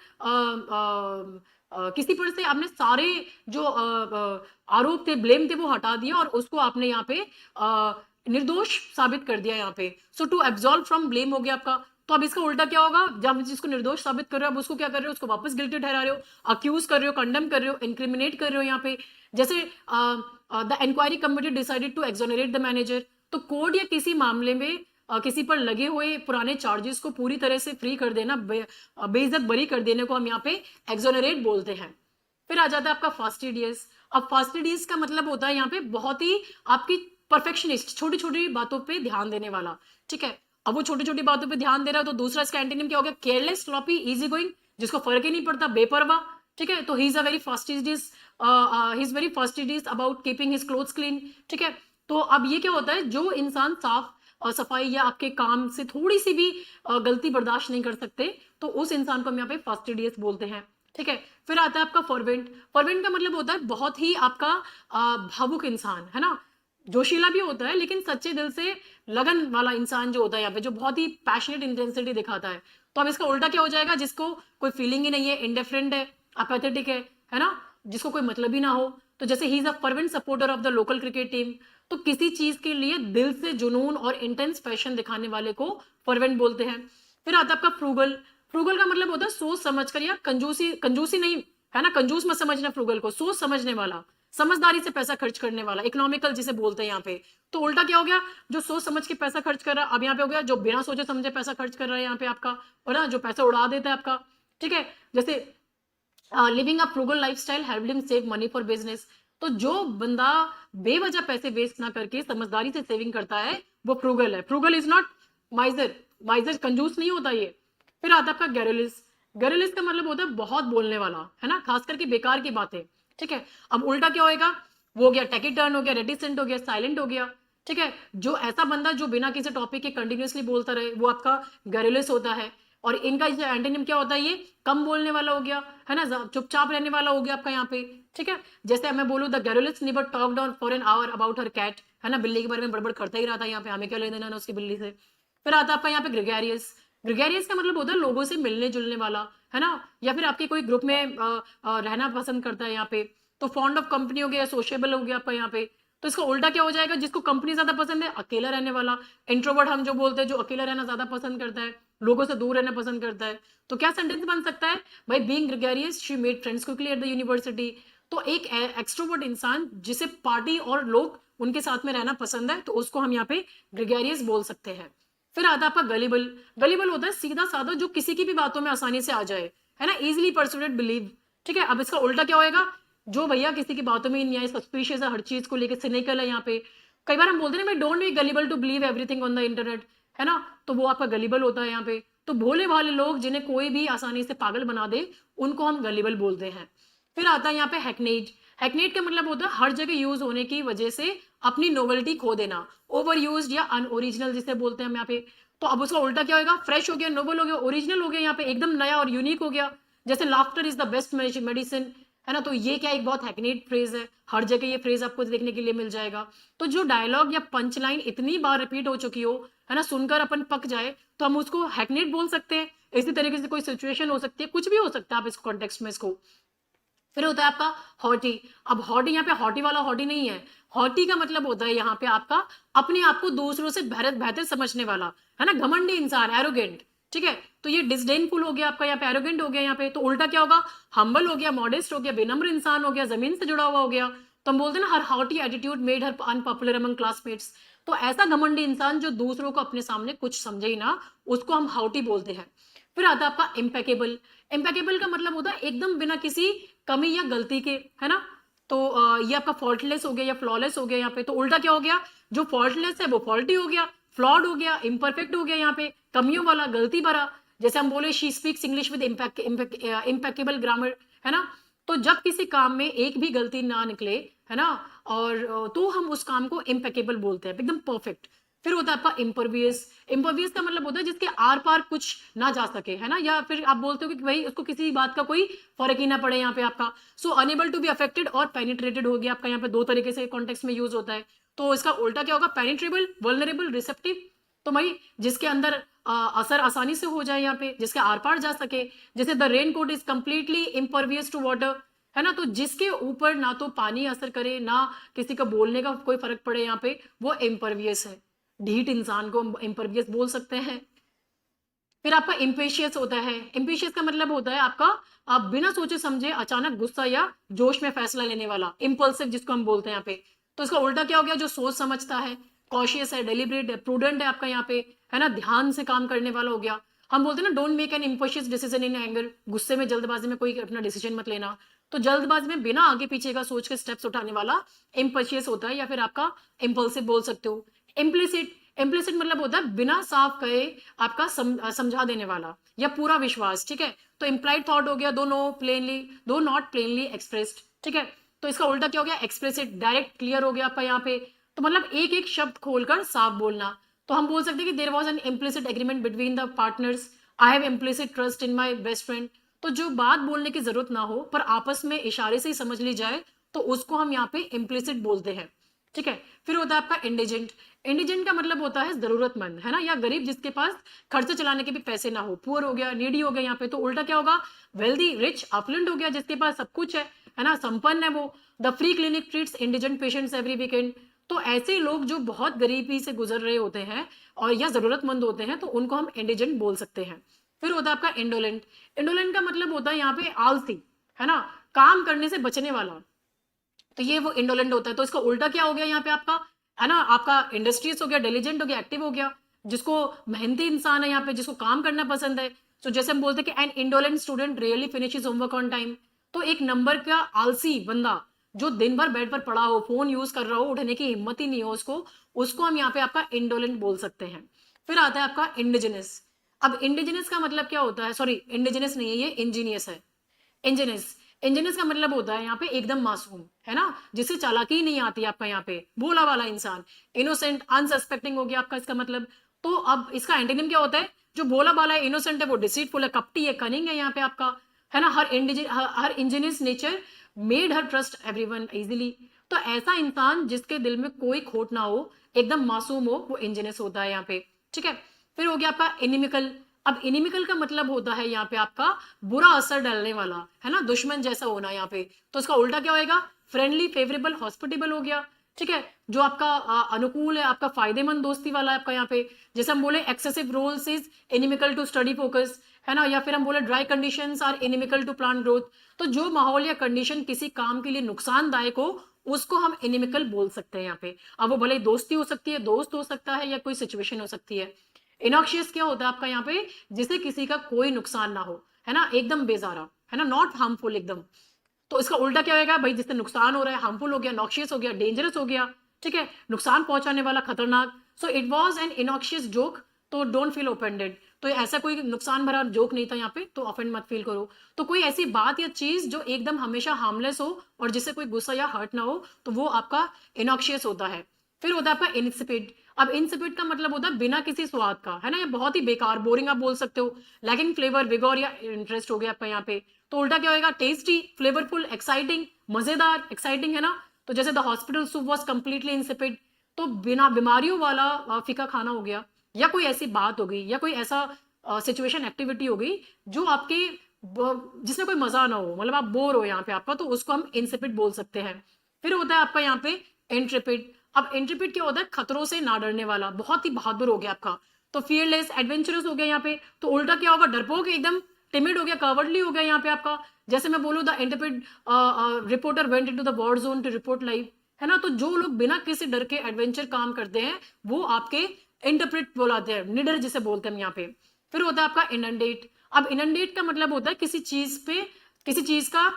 किसी पर से आपने सारे जो आरोप थे, ब्लेम थे, वो हटा दिया और उसको आपने यहाँ पे निर्दोष साबित कर दिया यहाँ पे। सो टू एब्सॉल्व फ्रॉम ब्लेम हो गया आपका। तो अब इसका उल्टा क्या होगा, जब जिसको निर्दोष साबित कर रहे हो, अब उसको क्या कर रहे हो, उसको वापस गिल्टी ठहरा रहे हो, अक्यूज कर रहे हो, कंडेम कर रहे हो, इंक्रिमिनेट कर रहे हो यहाँ पे। जैसे the inquiry committee decided to exonerate the manager. तो कोर्ट या किसी मामले में किसी पर लगे हुए पुराने चार्जेस को पूरी तरह से फ्री कर देना, बेइज्जत बरी कर देने को हम यहाँ पे एक्सोनरेट बोलते हैं। फिर आ जाता है आपका फास्टिडियस। अब फास्टिडियस का मतलब होता है यहाँ पे बहुत ही आपकी परफेक्शनिस्ट, छोटी छोटी बातों पे ध्यान देने वाला, ठीक है। अब वो छोटी छोटी बातों पे ध्यान दे रहा है, तो दूसरा इसका एंटोनिम क्या हो गया, केयरलेस, स्लॉपी, इजी गोइंग, जिसको फर्क ही नहीं पड़ता, बेपरवाह, ठीक है। तो he is a very fastidious, he is very fastidious about keeping his clothes clean, ठीक है। तो अब ये क्या होता है, जो इंसान साफ और सफाई या आपके काम से थोड़ी सी भी गलती बर्दाश्त नहीं कर सकते, तो उस इंसान को हम यहाँ पे फास्टिडियस बोलते हैं, ठीक है। फिर आता है आपका फॉरवेंट। फॉरवेंट का मतलब होता है बहुत ही आपका भावुक इंसान, है ना, जोशीला भी होता है लेकिन सच्चे दिल से लगन वाला इंसान जो होता है यहाँ पे, जो बहुत ही पैशनेट इंटेंसिटी दिखाता है। तो अब इसका उल्टा क्या हो जाएगा, जिसको कोई फीलिंग ही नहीं है, इंडिफरेंट है, अपेथेटिक है ना, जिसको कोई मतलब ही ना हो। तो जैसे he is a fervent supporter of the local cricket team. तो किसी चीज के लिए दिल से जुनून और इंटेंस पैशन दिखाने वाले को फर्वेंट बोलते हैं। फिर आता है आपका फ्रूगल। फ्रूगल का मतलब होता है सोच समझ कर, या कंजूसी, कंजूसी नहीं, है ना, कंजूस मत समझना फ्रूगल को, सोच समझने वाला, समझदारी से पैसा खर्च करने वाला, इकोनॉमिकल जिसे बोलते हैं यहाँ पे। तो उल्टा क्या हो गया, जो सोच समझ के पैसा खर्च कर रहा है, अब यहाँ पे हो गया जो बिना सोचे समझे पैसा खर्च कर रहा है यहाँ पे आपका, और ना जो पैसा उड़ा देता है आपका, ठीक है, जैसे living a frugal lifestyle help him save money for business. तो जो बंदा बेवजह पैसे वेस्ट ना करके समझदारी से सेविंग करता है वो फ्रूगल है। फ्रूगल इज नॉट माइजर, माइजर कंजूस नहीं होता ये। फिर आता है आपका गैरोलिस। गैरोलिस का मतलब होता है बहुत बोलने वाला, है ना, खास करके बेकार की बातें। ठीक है, अब उल्टा क्या होएगा, वो हो गया टेकिटर्न, हो गया रेटिसेंट, हो गया साइलेंट, हो गया। ठीक है, जो ऐसा बंदा जो बिना किसी टॉपिक के कंटिन्यूअसली बोलता रहे वो आपका गैरोलिस होता है। और इनका जो एंटोनिम क्या होता है, ये कम बोलने वाला हो गया, है ना, चुपचाप रहने वाला हो गया आपका यहाँ पे। ठीक है, जैसे मैं बोलूँ the garrulous neighbour talked on for an hour about her cat, है ना, बिल्ली के बारे में बड़बड़ करता ही रहा था, यहाँ पे हमें क्या लेना देना उसकी बिल्ली से। फिर आता है आपका यहाँ पे ग्रेगेरियस। ग्रेगेरियस का मतलब होता है लोगों से मिलने जुलने वाला, है ना, या फिर आपके कोई ग्रुप में रहना पसंद करता है यहाँ पे। तो फॉन्ड ऑफ कंपनी हो गया, सोशेबल हो गया आपका यहाँ पे। तो इसका उल्टा क्या हो जाएगा, जिसको कंपनी ज्यादा पसंद है, अकेला रहने वाला। इंट्रोवर्ट हम जो बोलते हैं, जो अकेला रहना ज्यादा पसंद करता है, लोगों से दूर रहना पसंद करता है। तो क्या सेंटेंस बन सकता है भाई, being gregarious she made friends quickly at the university. तो एक एक्सट्रोवर्ट इंसान जिसे पार्टी और लोग उनके साथ में रहना पसंद है, तो उसको हम यहाँ पे ग्रेगेरियस बोल सकते हैं। फिर आता है आपका गलिबल। गलिबल होता है सीधा साधा, जो किसी की भी बातों में आसानी से आ जाए, है ना, इजिली परसुएडेड बिलीव। ठीक है, अब इसका उल्टा क्या होएगा, जो भैया किसी की बातों में ही नहीं आए, सस्पिशियस है, हर चीज को लेकर सिनिकल है यहाँ पे। कई बार हम बोलते हैं ना, don't be gullible to believe everything on the internet, है ना, तो वो आपका गलिबल होता है यहाँ पे। तो भोले भाले लोग जिन्हें कोई भी आसानी से पागल बना दे, उनको हम गलिबल बोलते हैं। फिर आता है यहाँ पे हैकनेट। हैकनेट का मतलब होता है हर जगह यूज होने की वजह से अपनी नोवेल्टी खो देना, ओवर यूज या अनओरिजिनल जिसे बोलते हैं हम यहाँ पे। तो अब उसका उल्टा क्या होगा, फ्रेश हो गया, नोबल हो गया, ओरिजिनल हो गया, यहाँ पे एकदम नया और यूनिक हो गया। जैसे laughter is the best medicine, है ना, तो ये क्या एक बहुत हैकनेट फ्रेज है, हर जगह ये फ्रेज आपको देखने के लिए मिल जाएगा। तो जो डायलॉग या पंच लाइन इतनी बार रिपीट हो चुकी हो, है ना, सुनकर अपन पक जाए, तो हम उसको हैकनेट बोल सकते हैं। इसी तरीके से कोई सिचुएशन हो सकती है, कुछ भी हो सकता है आप इस कॉन्टेक्स्ट में इसको। फिर होता है आपका हॉटी। अब हॉटी यहाँ पे हॉटी वाला हॉटी नहीं है। हॉटी का मतलब होता है यहाँ पे आपका अपने आप को दूसरों से बेहतर बेहतर समझने वाला, है ना, घमंडी इंसान, एरोगेंट। ठीक है, तो ये डिसडेनफुल हो गया आपका, यहाँ पे एरोगेंट हो गया यहाँ पे। तो उल्टा क्या होगा, हम्बल हो गया, मॉडेस्ट हो गया, बेनम्र इंसान हो गया, जमीन से जुड़ा हुआ हो गया। तो हम बोलते हैं ना, her haughty attitude made her unpopular among classmates. तो ऐसा घमंडी इंसान जो दूसरों को अपने सामने कुछ समझे ही ना, उसको हम हाउटी बोलते हैं। फिर आता है आपका इम्पेकेबल। इम्पेकेबल का मतलब होता है एकदम बिना किसी कमी या गलती के, है ना। तो ये आपका फॉल्टलेस हो गया या फ्लॉलेस हो गया यहाँ पे। तो उल्टा क्या हो गया, जो फॉल्टलेस है वो फॉल्टी हो गया, फ्लॉड हो गया, इम्परफेक्ट हो गया, यहाँ पे कमियों वाला, गलती भरा। जैसे हम बोले she speaks English with impeccable grammar, है ना। तो जब किसी काम में एक भी गलती ना निकले, है ना, और तो हम उस काम को इम्पेकेबल बोलते हैं, एकदम परफेक्ट। फिर होता है आपका इम्परवियस। इम्परवियस का मतलब होता है जिसके आर पार कुछ ना जा सके, है ना, या फिर आप बोलते हो कि भाई उसको किसी बात का कोई फर्क ही ना पड़े यहाँ पे आपका। सो अनेबल टू बी अफेक्टेड और पेनिट्रेटेड हो गया आपका, यहाँ पे दो तरीके से कॉन्टेक्स्ट में यूज होता है। तो इसका उल्टा क्या होगा, पेनिट्रेबल, वल्नरेबल, रिसेप्टिव। तो भाई जिसके अंदर असर आसानी से हो जाए, यहाँ पे जिसके आर पार जा सके। जैसे the rain coat is completely impervious to water, है ना, तो जिसके ऊपर ना तो पानी असर करे, ना किसी का बोलने का कोई फर्क पड़े, यहाँ पे वो इम्परवियस है। ढीठ इंसान को इम्परवियस बोल सकते हैं। फिर आपका इम्पेशियस होता है। इम्पेशियस का मतलब होता है आपका, आप बिना सोचे समझे अचानक गुस्सा या जोश में फैसला लेने वाला, इम्पल्सिव जिसको हम बोलते हैं यहाँ पे। तो इसका उल्टा क्या हो गया, जो सोच समझता है, कॉशियस है, डेलिब्रेट है, प्रूडेंट है आपका यहाँ पे, है ना, ध्यान से काम करने वाला हो गया। हम बोलते हैं ना, don't make an impulsive decision in anger, गुस्से में जल्दबाजी में कोई अपना डिसीजन मत लेना। तो जल्दबाजी में बिना आगे पीछे का सोच के स्टेप्स उठाने वाला इम्पल्सियस होता है, या फिर आपका इम्पल्सिव बोल सकते हो। इम्प्लिसिट। इम्प्लिसिट मतलब होता है बिना साफ कहे आपका समझा देने वाला या पूरा विश्वास। ठीक है, तो इम्प्लाइड थॉट हो गया, दो नॉट प्लेनली एक्सप्रेस्ड। ठीक है, तो इसका उल्टा क्या हो गया, एक्सप्रेसिट, डायरेक्ट, क्लियर हो गया आपका यहाँ पे। तो मतलब एक एक शब्द खोलकर साफ बोलना। तो हम बोल सकते हैं कि there was an implicit agreement between the partners, I have implicit trust in my best friend. तो जो बात बोलने की जरूरत ना हो पर आपस में इशारे से ही समझ ली जाए, तो उसको हम यहाँ पे इम्प्लिसिट बोलते हैं। ठीक है, फिर होता है आपका इंडिजेंट। इंडिजेंट का मतलब होता है जरूरतमंद, है ना, या गरीब जिसके पास खर्चे चलाने के भी पैसे ना हो, पुअर हो गया, नीडी हो गया यहाँ पे। तो उल्टा क्या होगा, वेल्दी, रिच, अफ्लुएंट हो गया, जिसके पास सब कुछ है ना, संपन्न है वो। The free clinic treats indigent patients every weekend. तो ऐसे लोग जो बहुत गरीबी से गुजर रहे होते हैं और या जरूरतमंद होते हैं, तो उनको हम इंडिजेंट बोल सकते हैं। फिर होता है आपका इंडोलेंट। इंडोलेंट का मतलब होता है यहाँ पे आलसी, है ना, काम करने से बचने वाला। तो ये वो इंडोलेंट होता है। तो इसका उल्टा क्या हो गया यहाँ पे आपका, है ना, आपका इंडस्ट्रियस हो गया, डिलीजेंट हो गया, एक्टिव हो गया, जिसको मेहनती इंसान है यहाँ पे, जिसको काम करना पसंद है। सो जैसे हम बोलते हैं कि an indolent student really finishes homework on time, तो एक नंबर का आलसी बंदा जो दिन भर बेड पर पड़ा हो, फोन यूज कर रहा हो, उठने की हिम्मत ही नहीं हो उसको, उसको हम यहाँ पे आपका इंडोलेंट बोल सकते हैं। फिर आता है आपका इंडिजिनस। अब इंडिजिनस का मतलब क्या होता है, सॉरी इंडिजिनस नहीं है, ये इंजीनियस है। इंजीनियस, इंजीनियस का मतलब होता है यहाँ पे एकदम मासूम, है ना, जिसे चालाकी ही नहीं आती आपका, यहाँ पे भोला वाला इंसान, इनोसेंट अनसस्पेक्टिंग हो गया आपका इसका मतलब। तो अब इसका एंटोनिम क्या होता है, जो भोला भाला है, इनोसेंट है, वो डिसीटफुल है, कपटी है, कनिंग है यहाँ पे आपका, है ना। Her ingenious nature made her trust everyone easily. तो ऐसा इंसान जिसके दिल में कोई खोट ना हो, एकदम मासूम हो, वो इंजीनियस होता है यहाँ पे, ठीक है। फिर हो गया आपका इनिमिकल। अब इनिमिकल का मतलब होता है यहाँ पे आपका बुरा असर डालने वाला, है ना, दुश्मन जैसा होना यहाँ पे। तो इसका उल्टा क्या होएगा, फ्रेंडली, फेवरेबल, हॉस्पिटेबल हो गया, ठीक है। जो आपका अनुकूल है, आपका फायदेमंद दोस्ती वाला है आपका यहाँ पे। जैसे हम बोले excessive roles is inimical to study focus, है ना, या फिर हम बोले dry conditions are inimical to plant growth. तो जो माहौल या कंडीशन किसी काम के लिए नुकसानदायक हो, उसको हम इनिमिकल बोल सकते हैं यहाँ पे। अब वो भले दोस्ती हो सकती है, दोस्त हो सकता है, या कोई सिचुएशन हो सकती है। इनॉक्शियस क्या होता है आपका यहाँ पे, जिसे किसी का कोई नुकसान ना हो, है ना, एकदम बेजारा, है ना, नॉट हार्मफुल एकदम। तो इसका उल्टा क्या होगा भाई, जिससे नुकसान हो रहा है, हार्मफुल हो गया, नॉक्शियस हो गया, डेंजरस हो गया, ठीक है, नुकसान पहुंचाने वाला, खतरनाक। So it was an innocuous joke, तो डोंट फील ऑफेंडेड। तो ऐसा कोई नुकसान भरा जोक नहीं था यहाँ पे, तो ऑफेंड मत फील करो। तो कोई ऐसी बात या चीज जो एकदम हमेशा हार्मलेस हो और जिससे कोई गुस्सा या हर्ट ना हो, तो वो आपका इनॉक्शियस होता है। फिर होता है आपका इंसिपिड। अब इंसिपिड का मतलब होता है बिना किसी स्वाद का, है ना, ये बहुत ही बेकार, बोरिंग आप बोल सकते हो, लैकिंग फ्लेवर, विगोर या इंटरेस्ट हो गया आपका यहाँ पे। तो उल्टा क्या होगा, टेस्टी, फ्लेवरफुल, एक्साइटिंग, मजेदार, एक्साइटिंग, है ना। तो जैसे the hospital soup was completely insipid, तो बिना बीमारियों वाला फीका खाना हो गया, या कोई ऐसी बात हो गई, या कोई ऐसा सिचुएशन एक्टिविटी हो गई जो आपके जिसमें कोई मजा ना हो, मतलब आप बोर हो यहाँ पे आपका, तो उसको हम इंसिपिड बोल सकते हैं। फिर होता है आपका यहाँ पे इंट्रेपिड। अब इंट्रेपिड क्या होता है, खतरों से ना डरने वाला, बहुत ही बहादुर हो गया आपका। तो फियरलेस, एडवेंचरस हो गया यहाँ पे। तो उल्टा क्या होगा, डरपोक, एकदम टिमिड हो गया, कवर्डली हो गया यहाँ पे आपका। जैसे मैं बोलूँ, the intrepid reporter went into the war zone to report live, है ना। तो जो लोग बिना किसी डर के एडवेंचर काम करते हैं, वो आपके इंटरप्रेट बोलाते हैं, निडर जिसे बोलते हैं यहाँ पे। फिर होता है आपका इनंडेट। अब इनंडेट का मतलब होता है किसी चीज पे, किसी चीज का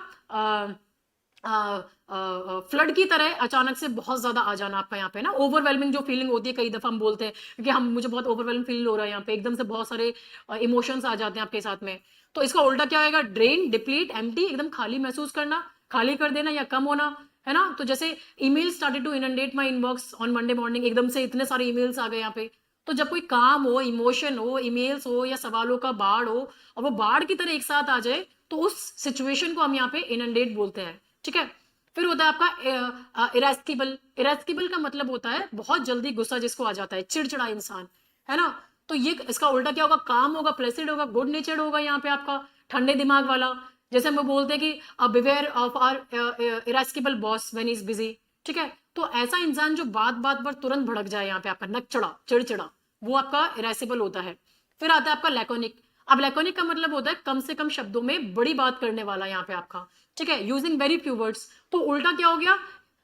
फ्लड की तरह अचानक से बहुत ज्यादा आ जाना आपका यहाँ पे ना, ओवरवेलमिंग जो फीलिंग होती है, कई दफा हम बोलते हैं क्योंकि हम मुझे बहुत ओवरवेलम फील हो रहा है यहाँ पे, एकदम से बहुत सारे इमोशंस आ जाते हैं आपके साथ में। तो इसका उल्टा क्या होगा, ड्रेन, डिप्लीट, एम्प्टी, एकदम खाली महसूस करना, खाली कर देना या कम होना, है ना। तो जैसे email started to inundate my inbox on Monday morning, एकदम से इतने सारे ईमेल्स आ गए यहाँ पे। तो जब कोई काम हो, इमोशन हो, ईमेल्स हो, या सवालों का बाढ़ हो, और वो बाढ़ की तरह एक साथ आ जाए, तो उस सिचुएशन को हम यहाँ पे इनंडेट बोलते हैं, ठीक है। फिर होता है आपका इरेस्केबल। इरेस्केबल का मतलब होता है बहुत जल्दी गुस्सा जिसको आ जाता है, चिड़चिड़ा इंसान, है ना। तो ये इसका उल्टा क्या होगा, काम होगा, प्लेसिड होगा, गुड नेचर्ड होगा यहाँ पे आपका, ठंडे दिमाग वाला। जैसे हम बोलते हैं कि beware of our irascible boss when is busy, ठीक है। तो ऐसा इंसान जो बात बात पर तुरंत भड़क जाए, यहाँ पे आपका नकचड़ा, चिड़चिड़ा, वो आपका इरेस्केबल होता है। फिर आता है आपका लैकोनिक। अब लैकोनिक का मतलब होता है कम से कम शब्दों में बड़ी बात करने वाला यहाँ पे आपका, ठीक है, यूजिंग वेरी फ्यू वर्ड्स। तो उल्टा क्या हो गया,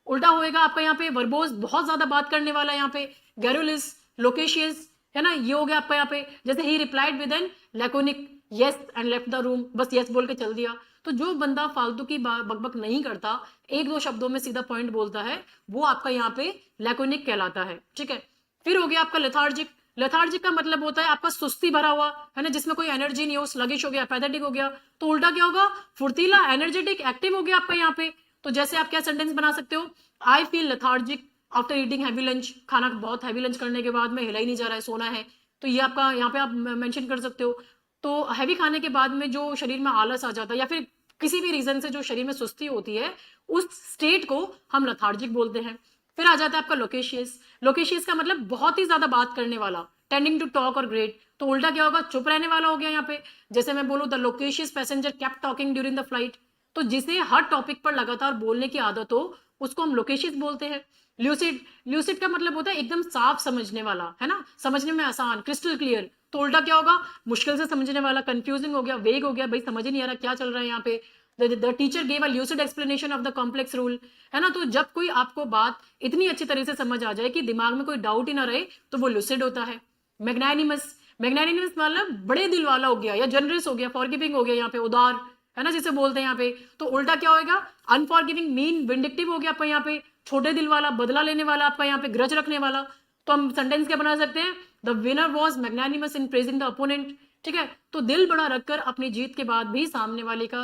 उल्टा होएगा आपका यहाँ पे वर्बोज, बहुत ज्यादा बात करने वाला यहाँ पे, गैरुलिस, लोकेशियस, है ना, ये हो गया आपका यहाँ पे। जैसे he replied with an laconic yes and left the room, बस यस बोल के चल दिया। तो जो बंदा फालतू की बकबक नहीं करता, एक दो शब्दों में सीधा पॉइंट बोलता है, वो आपका यहाँ पे लैकोनिक कहलाता है, ठीक है। फिर हो गया आपका लेथार्जिक। लेथार्जिक का मतलब होता है आपका सुस्ती भरा हुआ, है ना, जिसमें कोई एनर्जी नहीं हो, स्लगिश हो गया, पैथेटिक हो गया। तो उल्टा क्या होगा, फुर्तीला, एनर्जेटिक, एक्टिव हो गया आपका यहाँ पे। तो जैसे आप क्या सेंटेंस बना सकते हो, I feel lethargic after eating heavy lunch, खाना बहुत हैवी लंच करने के बाद में हिला ही नहीं जा रहा है, सोना है। तो ये आपका यहाँ पे आप मेंशन कर सकते हो। तो हैवी खाने के बाद में जो शरीर में आलस आ जाता है, या फिर किसी भी रीजन से जो शरीर में सुस्ती होती है, उस स्टेट को हम लेथार्जिक बोलते हैं। फिर आ जाता है आपका लोकेशियस। लोकेशियस का मतलब बहुत ही ज्यादा बात करने वाला, टेंडिंग टू टॉक और ग्रेट। तो उल्टा क्या होगा, चुप रहने वाला हो गया यहाँ पे। जैसे मैं बोलूँ, the loquacious passenger kept talking during the flight. तो जिसे हर टॉपिक पर लगातार बोलने की आदत हो, उसको हम लोकेशियस बोलते हैं। ल्यूसिड। ल्यूसिड का मतलब होता है एकदम साफ समझने वाला, है ना, समझने में आसान, क्रिस्टल क्लियर। तो उल्टा क्या होगा, मुश्किल से समझने वाला, कंफ्यूजिंग हो गया, वेग हो गया, भाई समझ ही नहीं आ रहा क्या चल रहा है यहाँ पे। The teacher gave a lucid explanation of the complex rule, है ना। तो जब कोई आपको बात इतनी अच्छी तरह से समझ आ जाए कि दिमाग में कोई डाउट ही ना रहे, तो वो लूसिड होता है। मैग्नानिमस। मैग्नानिमस मतलब बड़े दिल वाला हो गया या जनरस हो गया, फॉरगिविंग हो गया यहाँ पे, उदार, है ना, जिसे बोलते हैं यहाँ पे। तो उल्टा क्या होएगा, अनफॉरगिविंग, मीन, विंडिक्टिव हो गया आपका यहाँ पे, छोटे दिल वाला, बदला लेने वाला आपका यहाँ पे, ग्रज रखने वाला। तो हम सेंटेंस क्या बना सकते हैं, the winner was magnanimous in praising the opponent. ठीक है, तो दिल बड़ा रखकर अपनी जीत के बाद भी सामने वाले का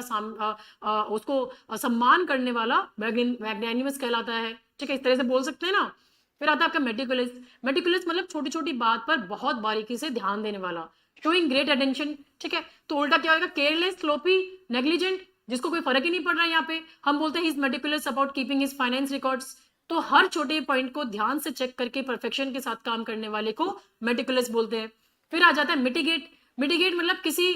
उसको सम्मान करने वाला मैग्नानिमस कहलाता है। ठीक है, इस तरह से बोल सकते हैं ना। फिर आता है आपका मेटिकुलस। मेटिकुलस मतलब छोटी छोटी बात पर बहुत बारीकी से ध्यान देने वाला, शोइंग ग्रेट अटेंशन। ठीक है, तो उल्टा क्या होगा, केयरलेस, स्लोपी, नेग्लिजेंट, जिसको कोई फर्क ही नहीं पड़ रहा है यहाँ पे। हम बोलते हैं he is meticulous about keeping his finance records. तो हर छोटे पॉइंट को ध्यान से चेक करके परफेक्शन के साथ काम करने वाले को मेटिकुलस बोलते हैं। फिर आ जाता है मिटिगेट। मिटिगेट मतलब किसी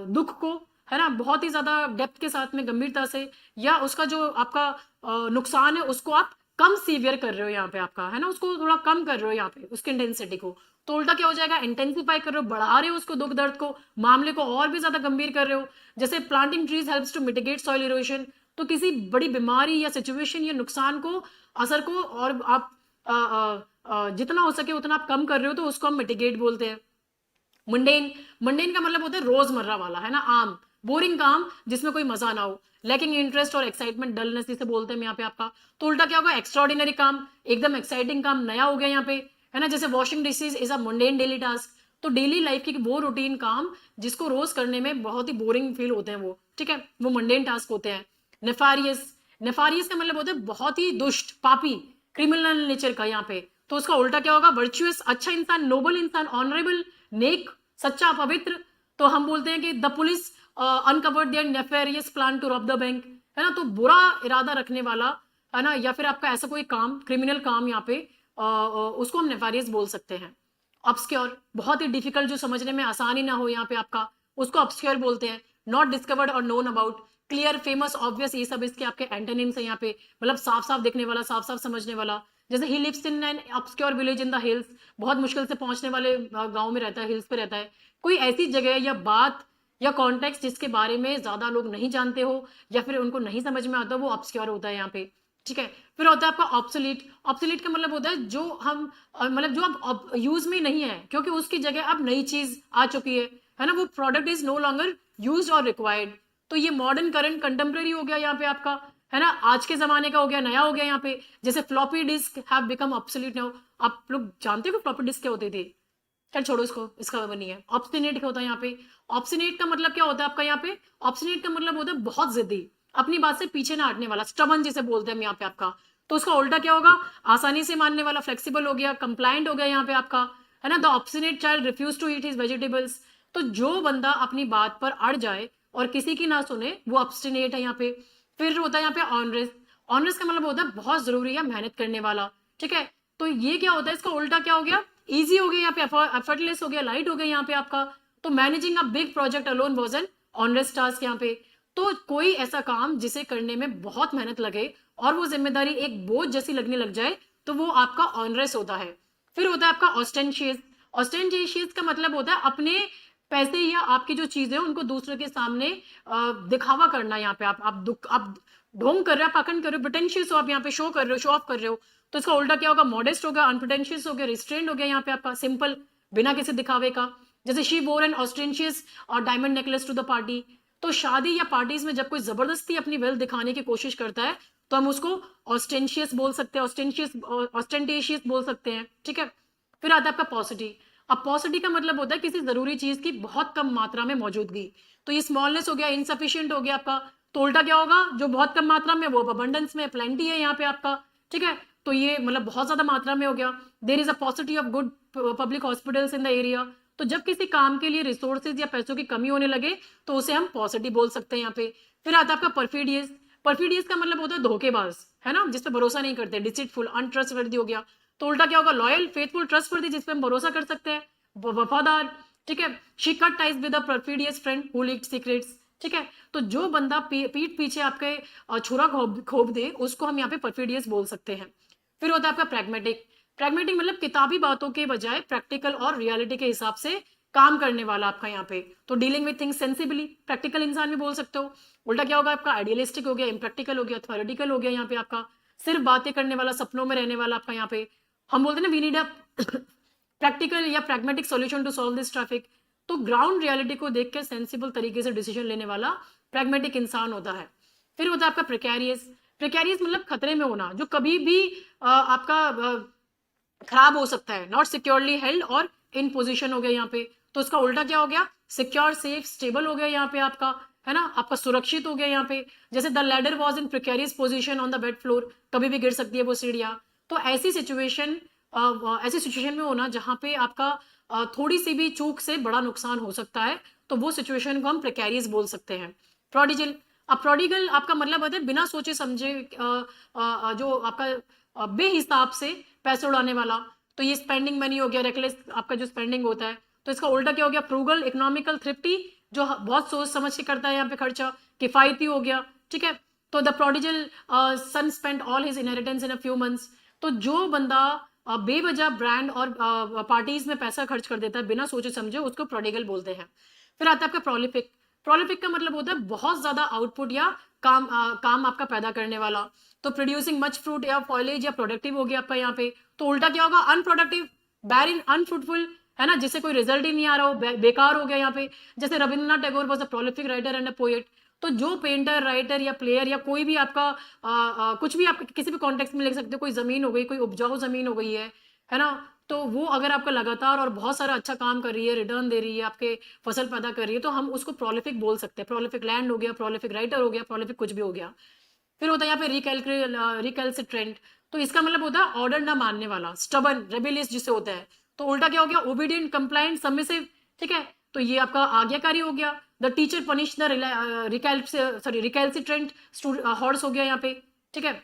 दुख को, है ना, बहुत ही ज्यादा डेप्थ के साथ में, गंभीरता से, या उसका जो आपका नुकसान है उसको आप कम सीवियर कर रहे हो यहाँ पे आपका, है ना, उसको थोड़ा कम कर रहे हो यहाँ पे, उसकी इंटेंसिटी को। तो उल्टा क्या हो जाएगा, इंटेंसिफाई कर रहे हो, बढ़ा रहे हो उसको, दुख दर्द को, मामले को और भी ज्यादा गंभीर कर रहे हो। जैसे planting trees helps to mitigate soil erosion. तो किसी बड़ी बीमारी या सिचुएशन या नुकसान को, असर को, और आप जितना हो सके उतना आप कम कर रहे हो, तो उसको हम मिटिगेट बोलते हैं। मंडेन, मंडेन का मतलब होता है रोजमर्रा वाला, है ना, आम, बोरिंग काम जिसमें कोई मजा ना हो, लैकिंग इंटरेस्ट और एक्साइटमेंट, डलनेस जिसे बोलते हैं यहाँ पे आपका। तो उल्टा क्या होगा, एक्स्ट्राऑर्डिनरी काम, एकदम एक्साइटिंग काम, नया हो गया यहाँ पे, है ना, जैसे washing dishes is a mundane daily task. तो डेली लाइफ की वो रूटीन काम जिसको रोज करने में बहुत ही बोरिंग फील होते हैं वो, ठीक है, वो मंडेन टास्क होते हैं। नेफारियस, नेफारियस का मतलब होता है बहुत ही दुष्ट, पापी, क्रिमिनल नेचर का यहाँ पे। तो उसका उल्टा क्या होगा, वर्चुअस, अच्छा इंसान, नोबल इंसान, ऑनरेबल, नेक, सच्चा, पवित्र। तो हम बोलते हैं कि the police uncovered their nefarious plan to rob the bank, है ना, तो बुरा इरादा रखने वाला, है ना, या फिर आपका ऐसा कोई काम, क्रिमिनल काम यहाँ पे, उसको हम नेफेरियस बोल सकते हैं। ऑब्सक्योर, बहुत ही डिफिकल्ट, जो समझने में आसान ही ना हो यहाँ पे आपका, उसको ऑब्सक्योर बोलते हैं। नॉट डिस्कवर्ड और known about, clear, famous, obvious, ये सब इसके आपके एंटोनिम्स है यहाँ पे, मतलब साफ साफ देखने वाला, साफ साफ समझने वाला। जैसे he lives in an obscure village in the hills, बहुत मुश्किल से पहुंचने वाले गांव में रहता है, हिल्स पे रहता है। कोई ऐसी जगह या बात या कॉन्टेक्स्ट जिसके बारे में ज्यादा लोग नहीं जानते हो या फिर उनको नहीं समझ में आता, वो ऑब्सक्योर होता है यहाँ पे। ठीक है, फिर होता है आपका ऑब्सोलीट। ऑब्सोलीट का मतलब होता है जो हम मतलब जो अब यूज में नहीं है, क्योंकि उसकी जगह अब नई चीज आ चुकी है ना, वो product is no longer use or required. तो ये मॉडर्न, करंट, कंटेम्प्रेरी हो गया यहाँ पे आपका, है ना, आज के जमाने का हो गया, नया हो गया यहाँ पे। जैसे floppy disk have become obsolete now. आप लोग जानते हो फ्लॉपी डिस्क क्या होते थे? चल छोड़ो इसको, इसका वो नहीं है। ऑब्स्टिनेट क्या होता है यहाँ पे? ऑब्स्टिनेट का मतलब क्या होता है आपका यहाँ पे? ऑब्स्टिनेट का मतलब होता है बहुत जिद्दी, अपनी बात से पीछे ना हटने वाला, स्टबन जिसे बोलते हैं हम यहाँ पे आपका। तो उसका उल्टा क्या होगा, आसानी से मानने वाला, फ्लेक्सिबल हो गया, कंप्लायंट हो गया यहाँ पे आपका, है ना। The obstinate child refuse to eat his vegetables. तो जो बंदा अपनी बात पर अड़ जाए और किसी की ना सुने, वो ऑब्स्टिनेट है यहाँ पे। फिर होता है यहाँ पे ऑनरेस। ऑनरेस का मतलब होता है बहुत जरूरी है, मेहनत करने वाला। ठीक है, तो ये क्या होता है, इसका उल्टा क्या हो गया, इजी हो गया यहाँ पे, एफर्टलेस हो गया, लाइट हो गया यहाँ पे आपका। तो managing a big project alone was an onerous task यहाँ पे। तो कोई ऐसा काम जिसे करने में बहुत मेहनत लगे और वो जिम्मेदारी एक बोझ जैसी लगने लग जाए, तो वो आपका ऑनरेस होता है। फिर होता है आपका ऑस्टेंशियस। ऑस्टेंशियस का मतलब होता है अपने पैसे या आपकी जो चीजें उनको दूसरे के सामने दिखावा करना। यहाँ पे आप ढोंग कर रहे हो, पाखंड कर रहे हो, प्रिटेंशियस हो, आप यहाँ पे शो कर रहे हो, शो ऑफ कर रहे हो। तो इसका उल्टा क्या होगा, मॉडेस्ट हो गया, अनप्रिटेंशियस हो गया, रिस्ट्रेंड हो गया यहाँ पे आपका, सिंपल, बिना किसी दिखावे का। जैसे शी वोर एन ऑस्टेंशियस और diamond necklace to the party. तो शादी या पार्टीज में जब कोई जबरदस्ती अपनी वेल्थ दिखाने की कोशिश करता है, तो हम उसको ऑस्टेंशियस बोल सकते हैं, ऑस्टेंटेशियस बोल सकते हैं। ठीक है, फिर आता है आपका पॉसिटी। अब पॉसिटी का मतलब होता है किसी जरूरी चीज की बहुत कम मात्रा में मौजूदगी। तो ये स्मॉलनेस हो गया, इनसफिशियंट हो गया आपका। तो उल्टा क्या होगा, जो बहुत कम मात्रा में, वो अबंडेंस में, प्लेंटी है यहाँ पे आपका। ठीक है, तो ये मतलब बहुत ज्यादा मात्रा में हो गया। There is a paucity of good public hospitals in the area. तो जब किसी काम के लिए रिसोर्सेज या पैसों की कमी होने लगे, तो उसे हम पॉसिटी बोल सकते हैं यहाँ पे। फिर आता है आपका परफिडियस। परफिडियस का मतलब होता है धोखेबाज, है ना, जिस पे भरोसा नहीं करते, डिसिटफुल, अनट्रस्टवर्दी हो गया। तो उल्टा क्या होगा, लॉयल, फेथफुल, ट्रस्टवर्दी, जिस पे हम भरोसा कर सकते हैं, वफादार। ठीक है, she cut ties with a perfidious friend who leaked secrets. ठीक है, तो जो बंदा पीठ पीछे आपके छुरा खोप दे, उसको हम यहाँ पे परफिडियस बोल सकते हैं। फिर होता है आपका प्रैग्मेटिक। प्रैग्मेटिक मतलब किताबी बातों के बजाय प्रैक्टिकल और रियलिटी के हिसाब से काम करने वाला आपका यहाँ पे। तो dealing with things sensibly, practical इंसान भी बोल सकते हो। उल्टा क्या होगा आपका, आइडियलिस्टिक हो गया, इम्प्रैक्टिकल हो गया, थ्योरेटिकल हो गया यहाँ पे आपका। सिर्फ बातें करने वाला, सपनों में रहने वाला आपका यहाँ पे। हम बोलते हैं ना, वी नीड अ प्रैक्टिकल या pragmatic solution to solve this traffic. तो ग्राउंड रियलिटी को देख के सेंसिबल तरीके से डिसीजन लेने वाला प्रैग्मेटिक इंसान होता है। फिर होता है आपका प्रिकैरियस। प्रिकैरियस मतलब खतरे में होना, जो कभी भी आपका खराब हो सकता है, नॉट सिक्योरली हेल्ड और इन पोजीशन हो गया यहाँ पे। तो इसका उल्टा क्या हो गया, सिक्योर सेफ स्टेबल हो गया यहाँ पे आपका, है ना, आपका सुरक्षित हो गया यहाँ पे। जैसे the ladder was in precarious position on the bed floor, कभी भी गिर सकती है वो सीढ़ियाँ। तो ऐसी सिचुएशन में होना जहाँ पे आपका थोड़ी सी भी चूक से बड़ा नुकसान हो सकता है, तो वो सिचुएशन को हम प्रिकैरियस बोल सकते हैं। प्रोडिजल, अब प्रोडिगल आपका मतलब होता है बिना सोचे समझे जो आपका बेहिसाब से पैसे उड़ाने वाला। तो ये स्पेंडिंग मनी हो गया, रेकलेस आपका जो स्पेंडिंग होता है। तो इसका उल्टा क्या हो गया, फ्रूगल, इकोनॉमिकल, थ्रिफ्टी, जो बहुत सोच समझ के करता है यहाँ पे खर्चा, किफायती हो गया, ठीक है। तो the prodigal son spent all his inheritance in a few months. तो जो बंदा बेवजह ब्रांड और पार्टीज में पैसा खर्च कर देता है बिना सोचे समझे, उसको प्रोडिगल बोलते हैं। फिर आता है आपका प्रोलिफिक। प्रोलिफिक का मतलब होता है बहुत ज्यादा आउटपुट या काम आपका पैदा करने वाला। तो प्रोड्यूसिंग मच फ्रूट या फॉइलेज या प्रोडक्टिव हो गया आपका यहाँ पे। तो उल्टा क्या होगा, अनप्रोडक्टिव, बैरिन, अनफ्रूटफुल, है ना, जिससे कोई रिजल्ट ही नहीं आ रहा हो, बेकार हो गया यहाँ पे। जैसे Rabindranath Tagore was a prolific writer and a poet. तो जो पेंटर, राइटर या प्लेयर या कोई भी आपका कुछ भी आप किसी भी कॉन्टेक्स्ट में लिख सकते हो, कोई जमीन हो गई, कोई उपजाऊ जमीन हो गई है ना, तो वो अगर आपका लगातार और बहुत सारा अच्छा काम कर रही है, रिटर्न दे रही है, आपके फसल पैदा कर रही है, तो हम उसको प्रोलिफिक बोल सकते हैं। प्रोलिफिक लैंड हो गया, प्रोलिफिक राइटर हो गया, प्रोलिफिक कुछ भी हो गया। फिर होता है यहाँ पे रिकैल्सिट्रेंट। तो इसका मतलब होता है ऑर्डर ना मानने वाला, स्टबन, रेबेलियस जिसे होता है। तो उल्टा क्या हो गया, ओबीडियंट, कंप्लायंट, सबमिसिव, ठीक है। तो ये आपका आज्ञाकारी हो गया। The teacher punish the recalcitrant horse हो गया यहाँ पे, ठीक है।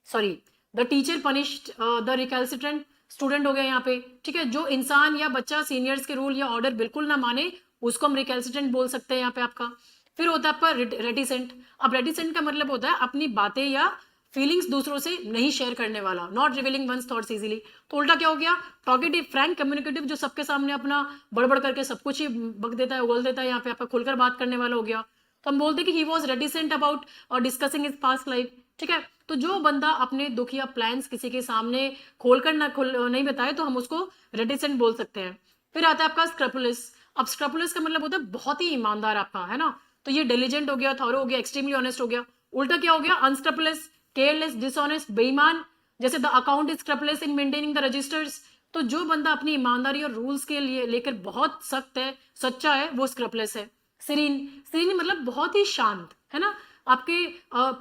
Sorry, the teacher punished the recalcitrant student हो गया यहाँ पे, ठीक है। जो इंसान या बच्चा सीनियर्स के रूल या ऑर्डर बिल्कुल ना माने, उसको हम रिकैल्सिट्रेंट बोल सकते हैं यहाँ पे आपका। फिर होता है आपका रेटिसेंट। अब रेटिसेंट का मतलब होता है अपनी बातें या फीलिंग्स दूसरों से नहीं शेयर करने वाला, not revealing one's thoughts easily. तो उल्टा क्या हो गया, टॉकेटिव, फ्रैंक, कम्युनिकेटिव, जो सबके सामने अपना बड़बड़ करके सब कुछ ही बक देता है, उगल देता है, यहाँ पे आपका खुलकर बात करने वाला हो गया। तो हम बोलते हैं कि he was reticent about discussing his past life, ठीक है। तो जो बंदा अपने दुख या प्लान्स किसी के सामने खोलकर नहीं बताए, तो हम उसको रेटिसेंट बोल सकते हैं। फिर आता है आपका स्क्रपुलस। अब स्क्रपुलस का मतलब होता है बहुत ही ईमानदार आपका, है ना। तो ये डिलीजेंट हो गया, थॉरो हो गया, एक्सट्रीमली ऑनेस्ट हो गया। उल्टा क्या हो गया, अनस्क्रपुलस, केयरलेस, डिसऑनेस्ट, बेईमान। जैसे the account is scrupulous in maintaining the registers. तो जो बंदा अपनी ईमानदारी और रूल्स के लिए लेकर बहुत सख्त है, सच्चा है, वो स्क्रपुलस है। सीरीन, सीरीन मतलब बहुत ही शांत, है ना, आपके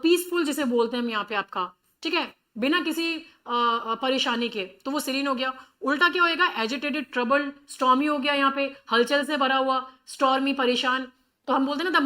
पीसफुल जिसे बोलते हैं हम यहाँ पे आपका, ठीक है, बिना किसी परेशानी के, तो वो सीरीन हो गया। उल्टा क्या होएगा, एजिटेटेड, ट्रबल्ड, स्टॉर्मी हो गया यहाँ पे, हलचल से भरा हुआ, स्टॉर्मी, परेशान। तो हम बोलते हैं ना, the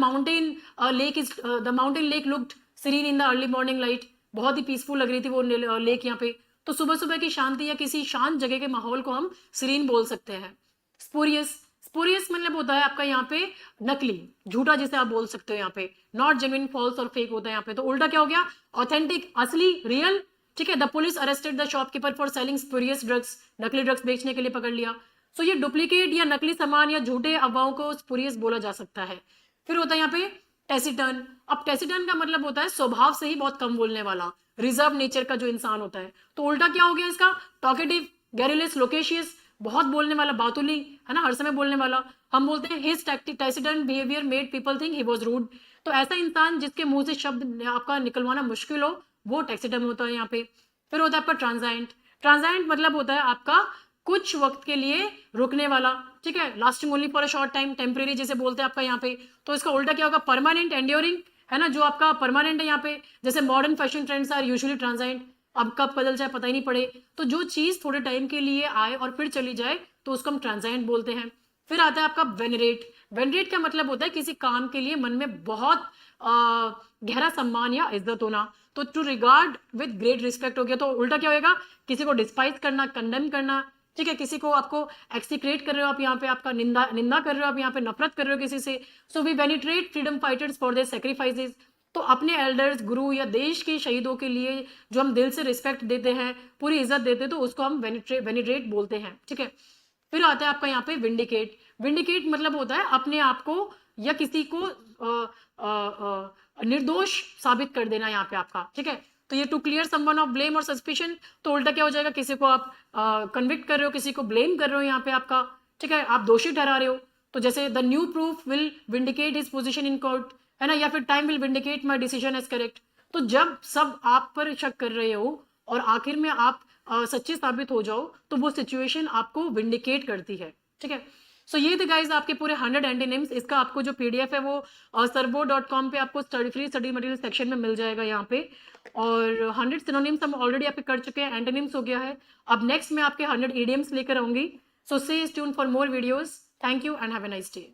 mountain lake looked serene in the early morning light. बहुत ही पीसफुल लग रही थी वो लेक यहाँ पे। तो सुबह सुबह की शांति या किसी शांत जगह के माहौल को हम सीरीन बोल सकते हैं। स्पूरियस, स्पूरियस मतलब होता है आपका यहाँ पे नकली, झूठा, जिसे आप बोल सकते हो यहाँ पे, नॉट जेन्युइन, फॉल्स और फेक होता है यहाँ पे। तो उल्टा क्या हो गया, ऑथेंटिक, असली, रियल, ठीक है। The police arrested the shopkeeper for selling spurious drugs. नकली ड्रग्स बेचने के लिए पकड़ लिया। सो ये डुप्लीकेट या नकली सामान या झूठे अफवाहों को स्पूरियस बोला जा सकता है। फिर होता है यहाँ पे टेसिटर्न। अब टेसिटर्न का मतलब होता है स्वभाव से ही बहुत कम बोलने वाला, रिजर्व नेचर का जो इंसान होता है। तो उल्टा क्या हो गया इसका, टॉकेटिव, गैरियस, लोकेशियस, बहुत बोलने वाला, बातुली, है ना, हर समय बोलने वाला। हम बोलते हैं his taciturn behaviour made people think he was rude. तो ऐसा इंसान जिसके मुंह से शब्द आपका निकलवाना मुश्किल हो, वो टेसिटर्न होता है यहाँ पे। फिर होता है आपका ट्रांजाइंट। ट्रांजाइंट मतलब होता है आपका कुछ वक्त के लिए रुकने वाला, ठीक है, lasting only for a short time, temporary जिसे बोलते हैं आपका यहाँ पे। तो इसका उल्टा क्या होगा, परमानेंट, एंड्योरिंग, है ना, जो आपका परमानेंट है यहाँ पे। जैसे modern fashion trends are usually transient, अब कब बदल जाए पता ही नहीं पड़े। तो जो चीज थोड़े टाइम के लिए आए और फिर चली जाए, तो उसको हम ट्रांजाइंट बोलते हैं। फिर आता है आपका वेनरेट। वेनरेट का मतलब होता है किसी काम के लिए मन में बहुत गहरा सम्मान या इज्जत होना। तो to regard with great respect हो गया। तो उल्टा क्या होगा, किसी को डिस्पाइज करना, कंडेम करना, ठीक है, किसी को आपको एक्सिक्रेट कर रहे हो आप यहाँ पे, आपका निंदा कर रहे हो आप यहाँ पे, नफरत कर रहे हो किसी से। So we venerate freedom fighters for their sacrifices. तो अपने एल्डर्स, गुरु या देश के शहीदों के लिए जो हम दिल से रिस्पेक्ट देते हैं, पूरी इज्जत देते हैं, तो उसको हम वेनिट्रेट बोलते हैं, ठीक है। फिर आता है आपका यहाँ पे विंडिकेट। विंडिकेट मतलब होता है अपने आप को या किसी को निर्दोष साबित कर देना यहाँ पे आपका, ठीक है। तो ये to clear someone of blame और सस्पिशन, तो उल्टा क्या हो जाएगा, किसी को आप कन्विक्ट कर रहे हो, किसी को ब्लेम कर रहे हो यहाँ पे आपका, ठीक है, आप दोषी ठहरा रहे हो। तो जैसे the new proof will vindicate his position in court, है ना, या फिर time will vindicate my decision as correct. तो जब सब आप पर शक कर रहे हो और आखिर में आप सच्चे साबित हो जाओ, तो वो सिचुएशन आपको विंडिकेट करती है, ठीक है। सो ये थे गाइज आपके पूरे 100 एंटीनिम्स। इसका आपको जो पीडीएफ है वो servo.com पे आपको फ्री स्टडी मटेरियल सेक्शन में मिल जाएगा यहाँ पे। और 100 सिनोनिम्स हम ऑलरेडी आपके कर चुके हैं, एंटोनिम्स हो गया है। अब नेक्स्ट मैं आपके 100 इडियम्स लेकर आऊंगी। So stay tuned for more videos. Thank you and have a nice day.